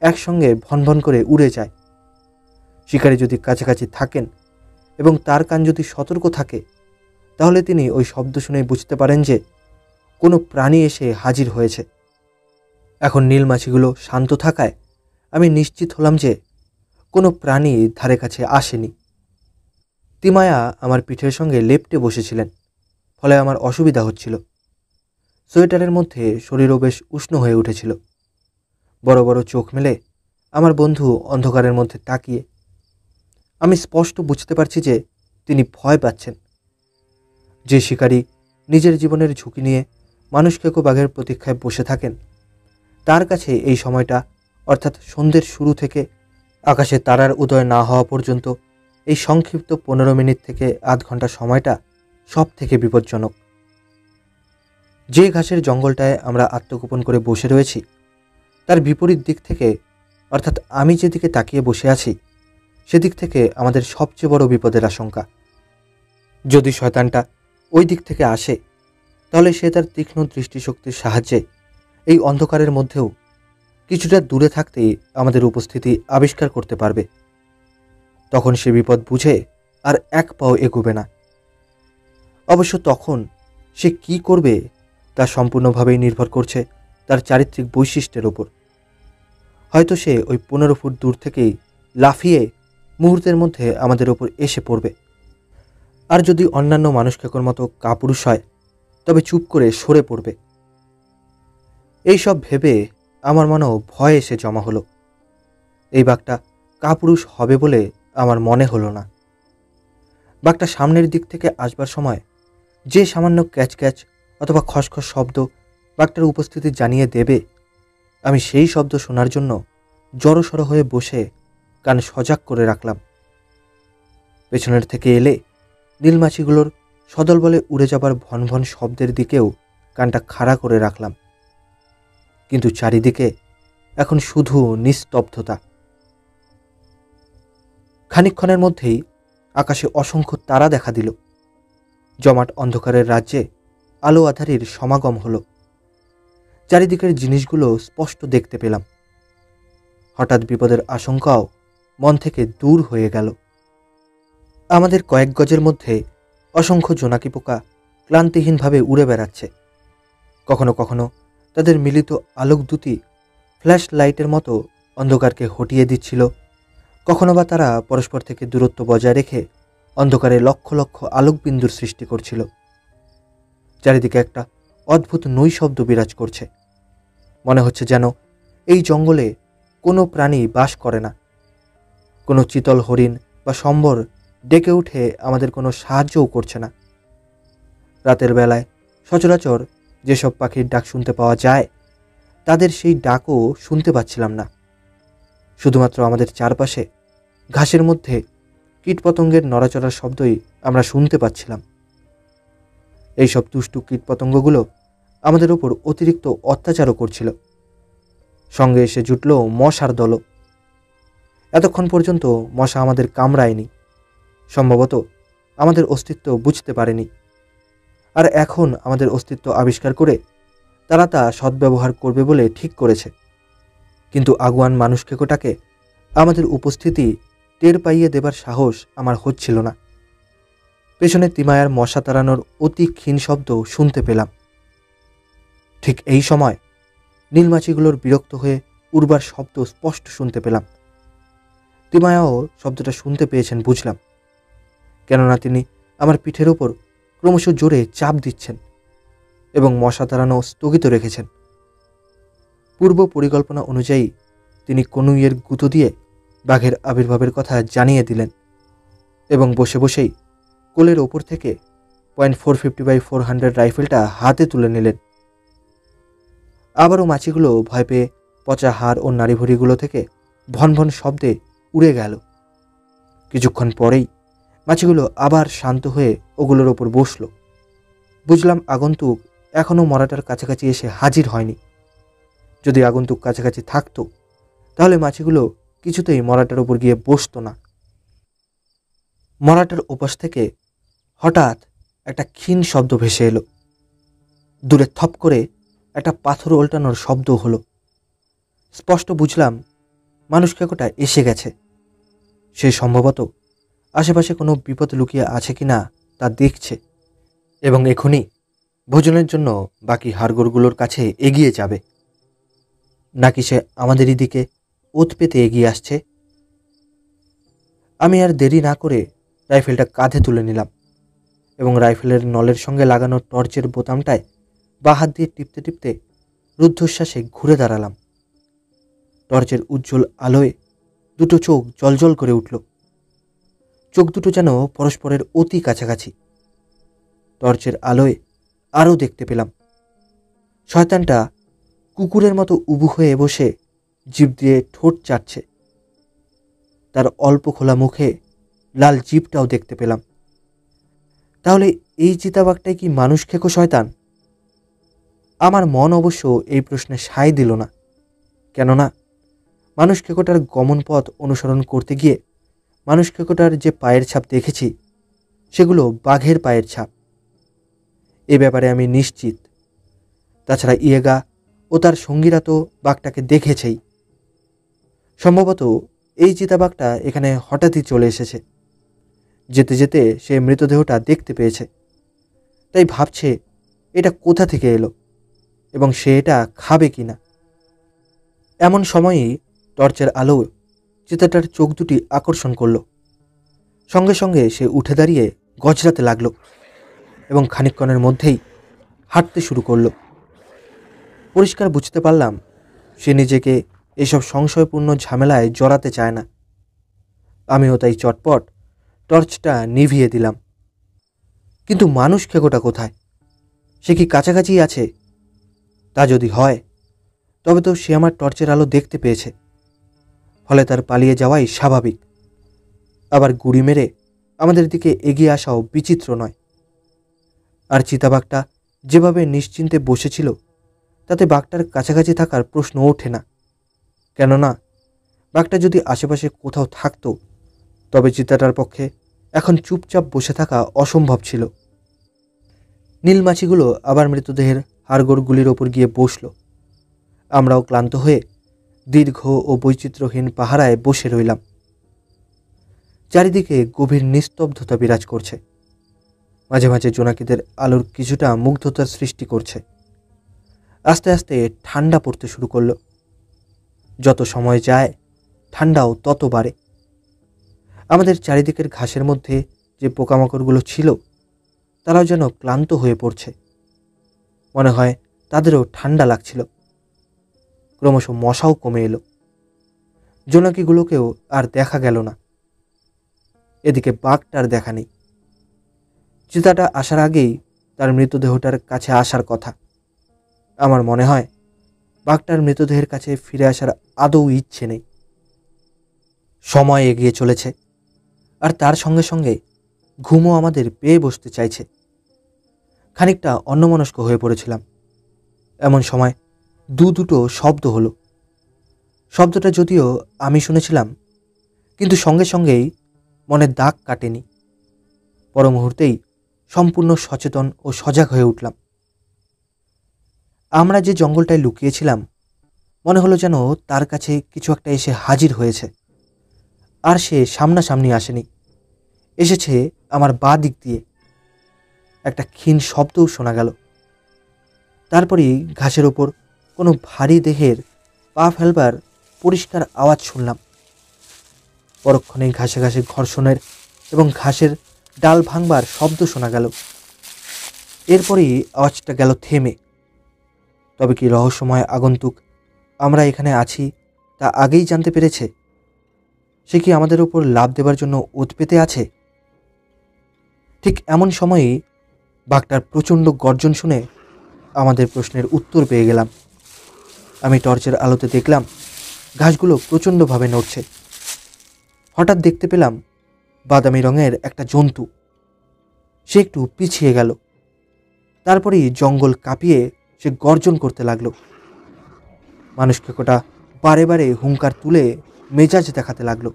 A: একসঙ্গে ভনভন করে উড়ে যায়। শিকারী যদি কাছাকাছি থাকেন এবং তার কান যদি সতর্ক থাকে, তাহলে তিনি ওই শব্দ শুনে বুঝতে পারেন যে কোনো প্রাণী এসে হাজির হয়েছে। এখন নীলমাছিগুলো শান্ত থাকায় আমি নিশ্চিত হলাম যে কোনো প্রাণী ধারে কাছে আসেনি। তিমায়া আমার পিঠের সঙ্গে লেপ্টে বসেছিলেন, ফলে আমার অসুবিধা হচ্ছিল। সোয়েটারের মধ্যে শরীরও বেশ উষ্ণ হয়ে উঠেছিল। বড় বড় চোখ মেলে আমার বন্ধু অন্ধকারের মধ্যে তাকিয়ে। আমি স্পষ্ট বুঝতে পারছি যে তিনি ভয় পাচ্ছেন। যে শিকারী নিজের জীবনের ঝুঁকি নিয়ে মানুষখেকো বাঘের প্রতীক্ষায় বসে থাকেন, তার কাছে এই সময়টা, অর্থাৎ সন্ধ্যের শুরু থেকে আকাশে তারার উদয় না হওয়া পর্যন্ত এই সংক্ষিপ্ত 15 মিনিট থেকে আধ ঘন্টা সময়টা সব থেকে বিপজ্জনক। যে ঘাসের জঙ্গলটায় আমরা আত্মগোপন করে বসে রয়েছি, তার বিপরীত দিক থেকে, অর্থাৎ আমি যেদিকে তাকিয়ে বসে আছি, সেদিক থেকে আমাদের সবচেয়ে বড় বিপদের আশঙ্কা। যদি শয়তানটা ওই দিক থেকে আসে, তাহলে সে তার তীক্ষ্ণ দৃষ্টিশক্তির সাহায্যে এই অন্ধকারের মধ্যেও কিছুটা দূরে থাকতেই আমাদের উপস্থিতি আবিষ্কার করতে পারবে। তখন সে বিপদ বুঝে আর এক পাও এগোবে না। অবশ্য তখন সে কি করবে তা সম্পূর্ণভাবেই নির্ভর করছে তার চারিত্রিক বৈশিষ্ট্যের ওপর। হয়তো সে ওই 15 ফুট দূর থেকেই লাফিয়ে মুহূর্তের মধ্যে আমাদের ওপর এসে পড়বে। আর যদি অন্যান্য মানুষখেকোর মতো কাপুরুষ হয়, তবে চুপ করে সরে পড়বে। এই সব ভেবে আমার মনেও ভয় এসে জমা হলো। এই বাঘটা কাপুরুষ হবে বলে আমার মনে হলো না। বাঘটা সামনের দিক থেকে আসবার সময় যে সামান্য ক্যাচ ক্যাচ অথবা খসখস শব্দ বাঘটার উপস্থিতি জানিয়ে দেবে, আমি সেই শব্দ শোনার জন্য জড়সড় হয়ে বসে কান সজাগ করে রাখলাম। পেছনের থেকে এলে নীলমাছিগুলোর সদল বলে উড়ে যাবার ভনভন শব্দের দিকেও কানটা খাড়া করে রাখলাম। কিন্তু চারিদিকে এখন শুধু নিস্তব্ধতা। খানিকক্ষণের মধ্যেই আকাশে অসংখ্য তারা দেখা দিল। জমাট অন্ধকারের রাজ্যে আলো আঁধারির সমাগম হলো। চারিদিকের জিনিসগুলো স্পষ্ট দেখতে পেলাম। হঠাৎ বিপদের আশঙ্কাও মন থেকে দূর হয়ে গেল। আমাদের কয়েক গজের মধ্যে অসংখ্য জোনাকি পোকা ক্লান্তিহীনভাবে উড়ে বেড়াচ্ছে। কখনো কখনো তাদের মিলিত আলোকদ্যুতি ফ্ল্যাশ লাইটের মতো অন্ধকারকে হটিয়ে দিচ্ছিল, কখনো বা তারা পরস্পর থেকে দূরত্ব বজায় রেখে অন্ধকারে লক্ষ লক্ষ আলোকবিন্দুর সৃষ্টি করছিল। চারিদিকে একটা অদ্ভুত নৈশব্দ বিরাজ করছে। মনে হচ্ছে যেন এই জঙ্গলে কোনো প্রাণী বাস করে না। কোনো চিতল হরিণ বা সম্বর ডেকে উঠে আমাদের কোনো সাহায্যও করছে না। রাতের বেলায় সচরাচর যেসব পাখির ডাক শুনতে পাওয়া যায়, তাদের সেই ডাকও শুনতে পাচ্ছিলাম না। শুধুমাত্র আমাদের চারপাশে ঘাসের মধ্যে কীটপতঙ্গের নড়াচড়ার শব্দই আমরা শুনতে পাচ্ছিলাম। এইসব দুষ্টু কীটপতঙ্গগুলো আমাদের ওপর অতিরিক্ত অত্যাচারও করছিল। সঙ্গে এসে জুটল মশার দলও। এতক্ষণ পর্যন্ত মশা আমাদের কামড়ায়নি, সম্ভবত আমাদের অস্তিত্ব বুঝতে পারেনি। আর এখন আমাদের অস্তিত্ব আবিষ্কার করে তারা তা সদ্ব্যবহার করবে বলে ঠিক করেছে। কিন্তু আগুয়ান মানুষ খেকোটাকে আমাদের উপস্থিতি টের পাইয়ে দেবার সাহস আমার হচ্ছিল না। পেছনে তিমায়ার মশা তাড়ানোর অতি ক্ষীণ শব্দ শুনতে পেলাম। ঠিক এই সময় নীলমাছিগুলোর বিরক্ত হয়ে উড়বার শব্দ স্পষ্ট শুনতে পেলাম। তিমায়াও শব্দটা শুনতে পেয়েছেন বুঝলাম, কেননা তিনি আমার পিঠের ওপর ক্রমশ জোরে চাপ দিচ্ছেন এবং মশা তাড়ানো স্থগিত রেখেছেন। পূর্ব পরিকল্পনা অনুযায়ী তিনি কনুইয়ের গুঁতো দিয়ে বাঘের আবির্ভাবের কথা জানিয়ে দিলেন এবং বসে বসেই কোলের ওপর থেকে .450x400 রাইফেলটা হাতে তুলে নিলেন। আবারও মাছিগুলো ভয় পেয়ে পচা হাড় ও নাড়িভুড়িগুলো থেকে ভন ভন শব্দে উড়ে গেল। কিছুক্ষণ পরেই মাছিগুলো আবার শান্ত হয়ে ওগুলোর ওপর বসল। বুঝলাম আগন্তুক এখনও মরাটার কাছাকাছি এসে হাজির হয়নি। যদি আগন্তুক কাছাকাছি থাকতো তাহলে মাছিগুলো কিছুতেই মরাটার ওপর গিয়ে বসত না। মরাটার ওপাশ থেকে হঠাৎ একটা ক্ষীণ শব্দ ভেসে এলো। দূরে থপ করে একটা পাথর উল্টানোর শব্দ হলো। স্পষ্ট বুঝলাম মানুষ খেকোটা এসে গেছে। সে সম্ভবত আশেপাশে কোনো বিপদ লুকিয়ে আছে কিনা তা দেখছে এবং এখনই ভোজনের জন্য বাকি হাড়গোড়গুলোর কাছে এগিয়ে যাবে। নাকি সে আমাদেরই দিকে ওত পেতে এগিয়ে আসছে। আমি আর দেরি না করে রাইফেলটা কাঁধে তুলে নিলাম এবং রাইফেলের নলের সঙ্গে লাগানো টর্চের বোতামটায় বাঁ হাত দিয়ে টিপতে টিপতে রুদ্ধশ্বাসে ঘুরে দাঁড়ালাম। টর্চের উজ্জ্বল আলোয় দুটো চোখ জ্বলজ্বল করে উঠল। চোখ দুটো যেন পরস্পরের অতি কাছাকাছি। টর্চের আলোয় আরও দেখতে পেলাম শয়তানটা কুকুরের মতো উবু হয়ে বসে জিভ দিয়ে ঠোঁট চাটছে। তার অল্প খোলা মুখে লাল জিভটাও দেখতে পেলাম। তাহলে এই চিতাবাঘটাই কি মানুষ খেকো শয়তান? আমার মন অবশ্য এই প্রশ্নে সায় দিল না, কেননা মানুষ খেকোটার গমন পথ অনুসরণ করতে গিয়ে মানুষ খেকোটার যে পায়ের ছাপ দেখেছি সেগুলো বাঘের পায়ের ছাপ, এ ব্যাপারে আমি নিশ্চিত। তাছাড়া ইয়েগা ও তার সঙ্গীরা তো বাঘটাকে দেখেছেই। সম্ভবত এই চিতাবাঘটা এখানে হঠাৎই চলে এসেছে। যেতে যেতে সে মৃতদেহটা দেখতে পেয়েছে, তাই ভাবছে এটা কোথা থেকে এলো এবং সে এটা খাবে কিনা। এমন সময়ই টর্চের আলো চিতাটার চোখ দুটি আকর্ষণ করল। সঙ্গে সঙ্গে সে উঠে দাঁড়িয়ে গজরাতে লাগলো এবং খানিকক্ষণের মধ্যেই হাঁটতে শুরু করলো। পরিষ্কার বুঝতে পারলাম সে নিজেকে এসব সংশয়পূর্ণ ঝামেলায় জড়াতে চায় না। আমিও তাই চটপট টর্চটা নিভিয়ে দিলাম। কিন্তু মানুষ খেকোটা কোথায়? সে কি কাছাকাছি আছে? তা যদি হয় তবে তো সে আমার টর্চের আলো দেখতে পেয়েছে, ফলে তার পালিয়ে যাওয়াই স্বাভাবিক। আবার গুড়ি মেরে আমাদের দিকে এগিয়ে আসাও বিচিত্র নয়। আর চিতাবাঘটা যেভাবে নিশ্চিন্তে বসেছিল তাতে বাঘটার কাছাকাছি থাকার প্রশ্ন ওঠে না, কেননা বাঘটা যদি আশেপাশে কোথাও থাকতো তবে চিতাটার পক্ষে এখন চুপচাপ বসে থাকা অসম্ভব ছিল। নীলমাছিগুলো আবার মৃতদেহের হাড়গোড়গুলির ওপর গিয়ে বসল। আমরাও ক্লান্ত হয়ে দীর্ঘ ও বৈচিত্র্যহীন পাহারায় বসে রইলাম। চারিদিকে গভীর নিস্তব্ধতা বিরাজ করছে। মাঝে মাঝে জোনাকিদের আলোর কিছুটা মুগ্ধতার সৃষ্টি করছে। আস্তে আস্তে ঠান্ডা পড়তে শুরু করলো। যত সময় যায় ঠান্ডাও তত বাড়ে। আমাদের চারিদিকের ঘাসের মধ্যে যে পোকামাকড়গুলো ছিল তারাও যেন ক্লান্ত হয়ে পড়ছে। মনে হয় তাদেরও ঠান্ডা লাগছিল। ক্রমশ মশাও কমে এলো। জোনাকিগুলোকেও আর দেখা গেল না। এদিকে বাঘটার দেখা নেই। চিতাটা আসার আগেই তার মৃতদেহটার কাছে আসার কথা। আমার মনে হয় বাঘটার মৃতদেহের কাছে ফিরে আসার আদৌ ইচ্ছে নেই। সময় এগিয়ে চলেছে, আর তার সঙ্গে সঙ্গে ঘুমও আমাদের পেয়ে বসতে চাইছে। খানিকটা অন্যমনস্ক হয়ে পড়েছিলাম। এমন সময় দুটো শব্দ হলো। শব্দটা যদিও আমি শুনেছিলাম, কিন্তু সঙ্গে সঙ্গেই মনে দাগ কাটেনি। পর মুহূর্তেই সম্পূর্ণ সচেতন ও সজাগ হয়ে উঠলাম। আমরা যে জঙ্গলটায় লুকিয়েছিলাম, মনে হলো যেন তার কাছে কিছু একটা এসে হাজির হয়েছে। আর সে সামনাসামনি আসেনি, এসেছে আমার বাঁ দিক দিয়ে। একটা ক্ষীণ শব্দও শোনা গেল। তারপরেই ঘাসের ওপর কোনো ভারী দেহের পা ফেলবার পরিষ্কার আওয়াজ শুনলাম। পরক্ষণেই ঘাসে ঘাসে ঘর্ষণের এবং ঘাসের ডাল ভাঙবার শব্দ শোনা গেল। এরপরেই আওয়াজটা গেল থেমে। তবে কি রহস্যময় আগন্তুক আমরা এখানে আছি তা আগেই জানতে পেরেছে? সে কি আমাদের ওপর লাফ দেবার জন্য ওত পেতে আছে? ঠিক এমন সময়েই বাঘটার প্রচণ্ড গর্জন শুনে আমাদের প্রশ্নের উত্তর পেয়ে গেলাম। আমি টর্চের আলোতে দেখলাম ঘাসগুলো প্রচণ্ডভাবে নড়ছে। হঠাৎ দেখতে পেলাম বাদামি রঙের একটা জন্তু। সে একটু পিছিয়ে গেল। তারপরেই জঙ্গল কাঁপিয়ে সে গর্জন করতে লাগলো। মানুষকে কোটা বারে বারে হুঙ্কার তুলে মেজাজ দেখাতে লাগলো।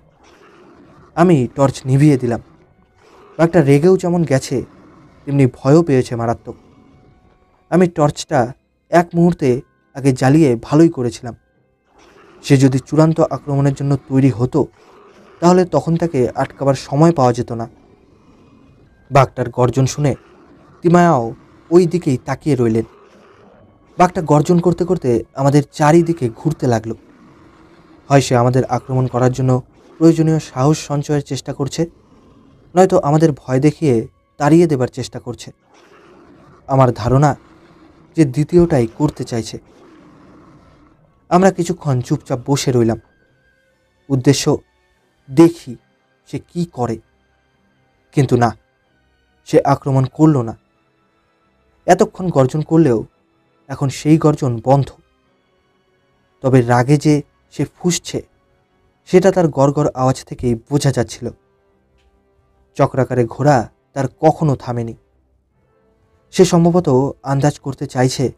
A: আমি টর্চ নিভিয়ে দিলাম। বাঘটা রেগেও যেমন গেছে, তেমনি ভয়ও পেয়েছে মারাত্মক। আমি টর্চটা এক মুহূর্তে আগে জ্বালিয়ে ভালোই করেছিলাম। সে যদি চূড়ান্ত আক্রমণের জন্য তৈরি হতো, তাহলে তখন তাকে আটকাবার সময় পাওয়া যেত না। বাঘটার গর্জন শুনে তিমায়াও ওই দিকেই তাকিয়ে রইলেন। বাঘটা গর্জন করতে করতে আমাদের চারিদিকে ঘুরতে লাগলো। হয় সে আমাদের আক্রমণ করার জন্য প্রয়োজনীয় সাহস সঞ্চয়ের চেষ্টা করছে, নয়তো আমাদের ভয় দেখিয়ে তাড়িয়ে দেবার চেষ্টা করছে। আমার ধারণা যে দ্বিতীয়টাই করতে চাইছে। আমরা কিছুক্ষণ চুপচাপ বসে রইলাম। উদ্দেশ্য দেখি সে কি করে। কিন্তু না, সে আক্রমণ করল না। এতক্ষণ গর্জন করলেও এখন সেই গর্জন বন্ধ। তবে রাগে যে সে ফুঁসছে, সেটা তার গড়গড় আওয়াজ থেকেই বোঝা যাচ্ছিল। চক্রাকারে ঘোড়া তার কখনো থামেনি। সে সম্ভবত আন্দাজ করতে চাইছে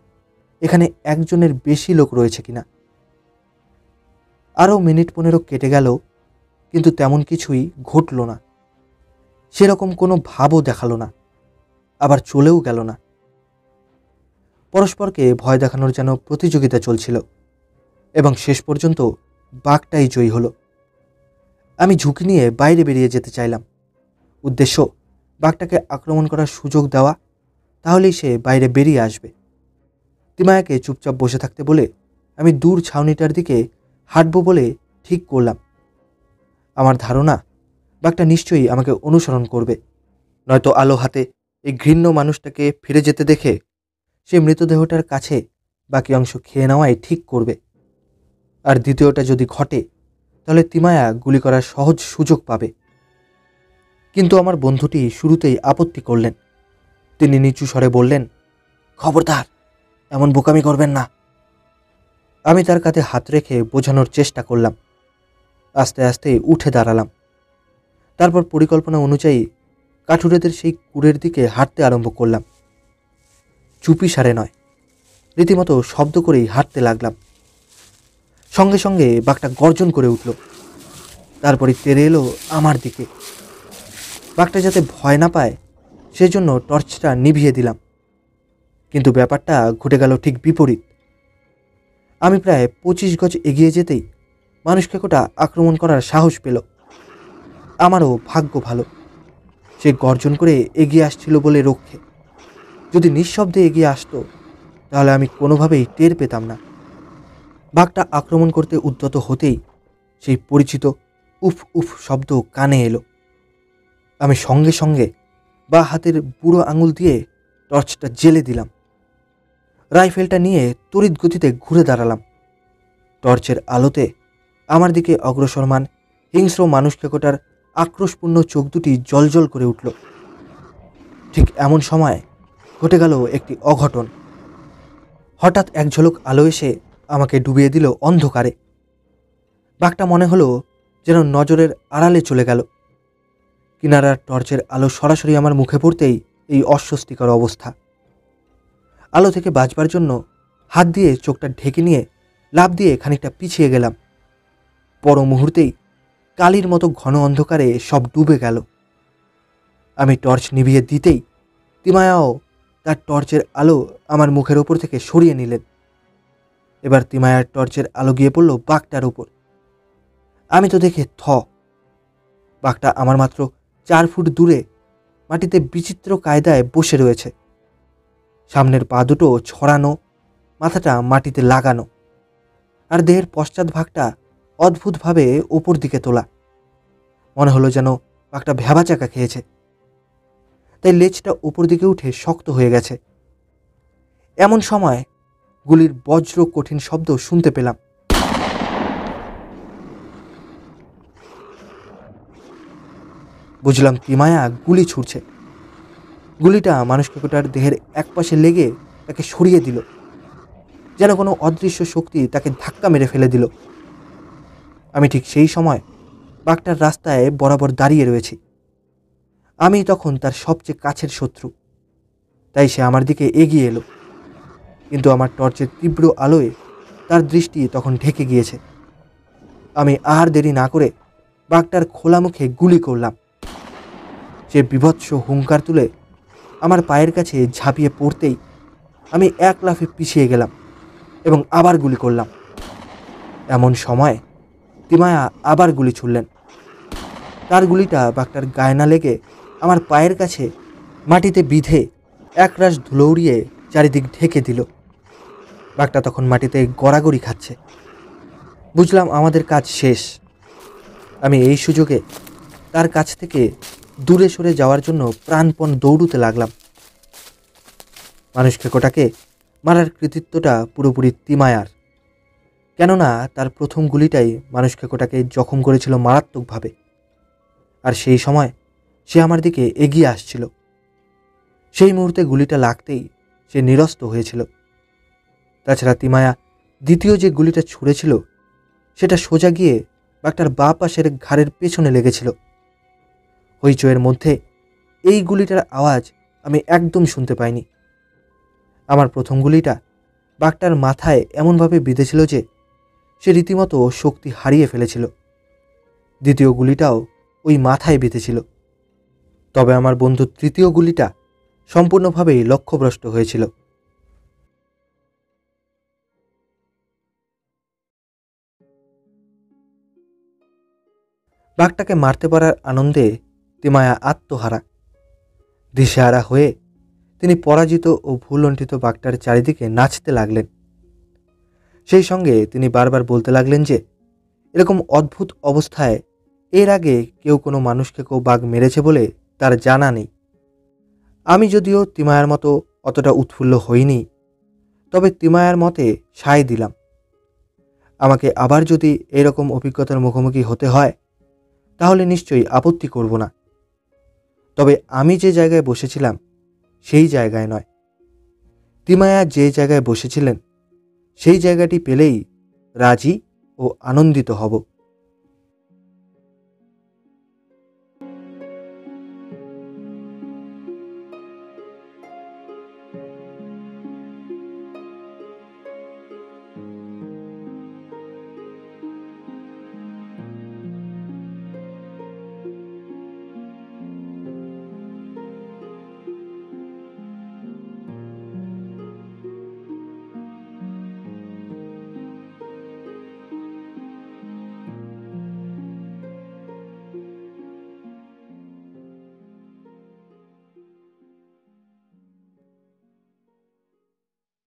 A: এখানে একজনের বেশি লোক রয়েছে কিনা। আরও মিনিট 15 কেটে গেল, কিন্তু তেমন কিছুই ঘটল না। সেরকম কোনো ভাবও দেখালো না, আবার চলেও গেল না। পরস্পরকে ভয় দেখানোর যেন প্রতিযোগিতা চলছিল, এবং শেষ পর্যন্ত বাঘটাই জয়ী হলো। আমি ঝুঁকি নিয়ে বাইরে বেরিয়ে যেতে চাইলাম। উদ্দেশ্য বাঘটাকে আক্রমণ করার সুযোগ দেওয়া, তাহলেই সে বাইরে বেরিয়ে আসবে। তিমায়াকে চুপচাপ বসে থাকতে বলে আমি দূর ছাউনিটার দিকে হাঁটব বলে ঠিক করলাম। আমার ধারণা বাঘটা নিশ্চয়ই আমাকে অনুসরণ করবে, নয়তো আলো হাতে এই ঘৃণ্য মানুষটাকে ফিরে যেতে দেখে সে মৃতদেহটার কাছে বাকি অংশ খেয়ে নেওয়াই ঠিক করবে। আর দ্বিতীয়টা যদি ঘটে, তাহলে তিমায়া গুলি করার সহজ সুযোগ পাবে। কিন্তু আমার বন্ধুটি শুরুতেই আপত্তি করলেন। তিনি নিচু স্বরে বললেন, খবরদার, এমন বোকামি করবেন না। আমি তার কাঁধে হাত রেখে বোঝানোর চেষ্টা করলাম। আস্তে আস্তে উঠে দাঁড়ালাম। তারপর পরিকল্পনা অনুযায়ী কাঠুরেদের সেই কুড়ের দিকে হাঁটতে আরম্ভ করলাম। চুপি সারে নয়, রীতিমতো শব্দ করেই হাঁটতে লাগলাম। সঙ্গে সঙ্গে বাঘটা গর্জন করে উঠল। তারপরে তেড়ে এলো আমার দিকে। বাঘটা যাতে ভয় না পায়, সেজন্য টর্চটা নিভিয়ে দিলাম। কিন্তু ব্যাপারটা ঘটে গেল ঠিক বিপরীত। আমি প্রায় 25 গজ এগিয়ে যেতেই মানুষকেকোটা আক্রমণ করার সাহস পেল। আমারও ভাগ্য ভালো, সে গর্জন করে এগিয়ে আসছিল বলে রক্ষে। যদি নিঃশব্দে এগিয়ে আসতো, তাহলে আমি কোনোভাবেই টের পেতাম না। বাঘটা আক্রমণ করতে উদ্যত হতেই সেই পরিচিত উফ উফ শব্দ কানে এলো। আমি সঙ্গে সঙ্গে বা হাতের বুড়ো আঙুল দিয়ে টর্চটা জ্বেলে দিলাম। রাইফেলটা নিয়ে তড়িৎ গতিতে ঘুরে দাঁড়ালাম। টর্চের আলোতে আমার দিকে অগ্রসরমান হিংস্র মানুষকেকোটার আক্রোশপূর্ণ চোখ দুটি জ্বলজ্বল করে উঠল। ঠিক এমন সময় ঘটে গেল একটি অঘটন। হঠাৎ এক ঝলক আলো এসে আমাকে ডুবিয়ে দিল অন্ধকারে। বাঘটা মনে হলো যেন নজরের আড়ালে চলে গেল। কিনারার টর্চের আলো সরাসরি আমার মুখে পড়তেই এই অস্বস্তিকর অবস্থা। আলো থেকে বাঁচবার জন্য হাত দিয়ে চোখটা ঢেকে নিয়ে লাফ দিয়ে খানিকটা পিছিয়ে গেলাম। পর মুহূর্তেই কালির মতো ঘন অন্ধকারে সব ডুবে গেল। আমি টর্চ নিভিয়ে দিতেই তিমায়াও তার টর্চের আলো আমার মুখের ওপর থেকে সরিয়ে নিলেন। এবার তিমায়ার টর্চের আলো গিয়ে পড়ল বাঘটার উপর। আমি তো দেখে বাঘটা আমার মাত্র 4 ফুট দূরে মাটিতে বিচিত্র কায়দায় বসে রয়েছে। সামনের পা দুটো ছড়ানো, মাথাটা মাটিতে লাগানো, আর দেহের পশ্চাৎ ভাগটা অদ্ভুতভাবে ওপর দিকে তোলা। মনে হলো যেন বাঘটা ভ্যাবাচাকা খেয়েছে, তাই লেজটা ওপর দিকে উঠে শক্ত হয়ে গেছে। এমন সময় গুলির বজ্র কঠিন শব্দ শুনতে পেলাম। বুঝলাম তিমায়া গুলি ছুড়ছে। গুলিটা মানুষ কাকুটার দেহের একপাশে লেগে তাকে সরিয়ে দিল, যেন কোনো অদৃশ্য শক্তি তাকে ধাক্কা মেরে ফেলে দিল। আমি ঠিক সেই সময় বাঘটার রাস্তায় বরাবর দাঁড়িয়ে রয়েছি। আমি তখন তার সবচেয়ে কাছের শত্রু, তাই সে আমার দিকে এগিয়ে এলো। কিন্তু আমার টর্চের তীব্র আলোয় তার দৃষ্টি তখন ঢেকে গিয়েছে। আমি আর দেরি না করে বাঘটার খোলা মুখে গুলি করলাম। সে বীভৎস হুঙ্কার তুলে আমার পায়ের কাছে ঝাঁপিয়ে পড়তেই আমি এক লাফে পিছিয়ে গেলাম এবং আবার গুলি করলাম। এমন সময় তিমায়া আবার গুলি ছুড়লেন। তার গুলিটা বাঘটার গায়ে না লেগে আমার পায়ের কাছে মাটিতে বিঁধে একরাশ ধুলো উড়িয়ে চারিদিক ঢেকে দিল। বাঘটা তখন মাটিতে গড়াগড়ি খাচ্ছে। বুঝলাম আমাদের কাজ শেষ। আমি এই সুযোগে তার কাছ থেকে দূরে সরে যাওয়ার জন্য প্রাণপণ দৌড়ুতে লাগলাম। মানুষ খেকোটাকে মারার কৃতিত্বটা পুরোপুরি তিমায়ার, কেননা তার প্রথম গুলিটাই মানুষ খেকোটাকে জখম করেছিল মারাত্মকভাবে। আর সেই সময় সে আমার দিকে এগিয়ে আসছিল। সেই মুহূর্তে গুলিটা লাগতেই সে নিরস্ত হয়েছিল। তাছাড়া তিমায়া দ্বিতীয় যে গুলিটা ছুঁড়েছিল সেটা সোজা গিয়ে বাঘটার বাঁ পাশের ঘাড়ের পেছনে লেগেছিল। হইচয়ের মধ্যে এই গুলিটার আওয়াজ আমি একদম শুনতে পাইনি। আমার প্রথম গুলিটা বাঘটার মাথায় এমনভাবে বিঁধেছিল যে সে রীতিমতো শক্তি হারিয়ে ফেলেছিল। দ্বিতীয় গুলিটাও ওই মাথায় বিঁধেছিল। তবে আমার বন্ধুর তৃতীয় গুলিটা সম্পূর্ণভাবেই লক্ষ্যভ্রষ্ট হয়েছিল। বাঘটাকে মারতে পারার আনন্দে তিমায়া আত্মহারা। দিশেহারা হয়ে তিনি পরাজিত ও ভুলণ্ঠিত বাঘটার চারিদিকে নাচতে লাগলেন। সেই সঙ্গে তিনি বারবার বলতে লাগলেন যে এরকম অদ্ভুত অবস্থায় এর আগে কেউ কোনো মানুষকে কেউ বাঘ মেরেছে বলে তার জানা নেই। আমি যদিও তিমায়ার মতো অতটা উৎফুল্ল হইনি, তবে তিমায়ার মতে সায় দিলাম। আমাকে আবার যদি এরকম অভিজ্ঞতার মুখোমুখি হতে হয় তাহলে নিশ্চয়ই আপত্তি করব না। তবে আমি যে জায়গায় বসেছিলাম সেই জায়গায় নয়। তিমায়া যে জায়গায় বসেছিলেন সেই জায়গাটি পেলেই রাজি ও আনন্দিত হব।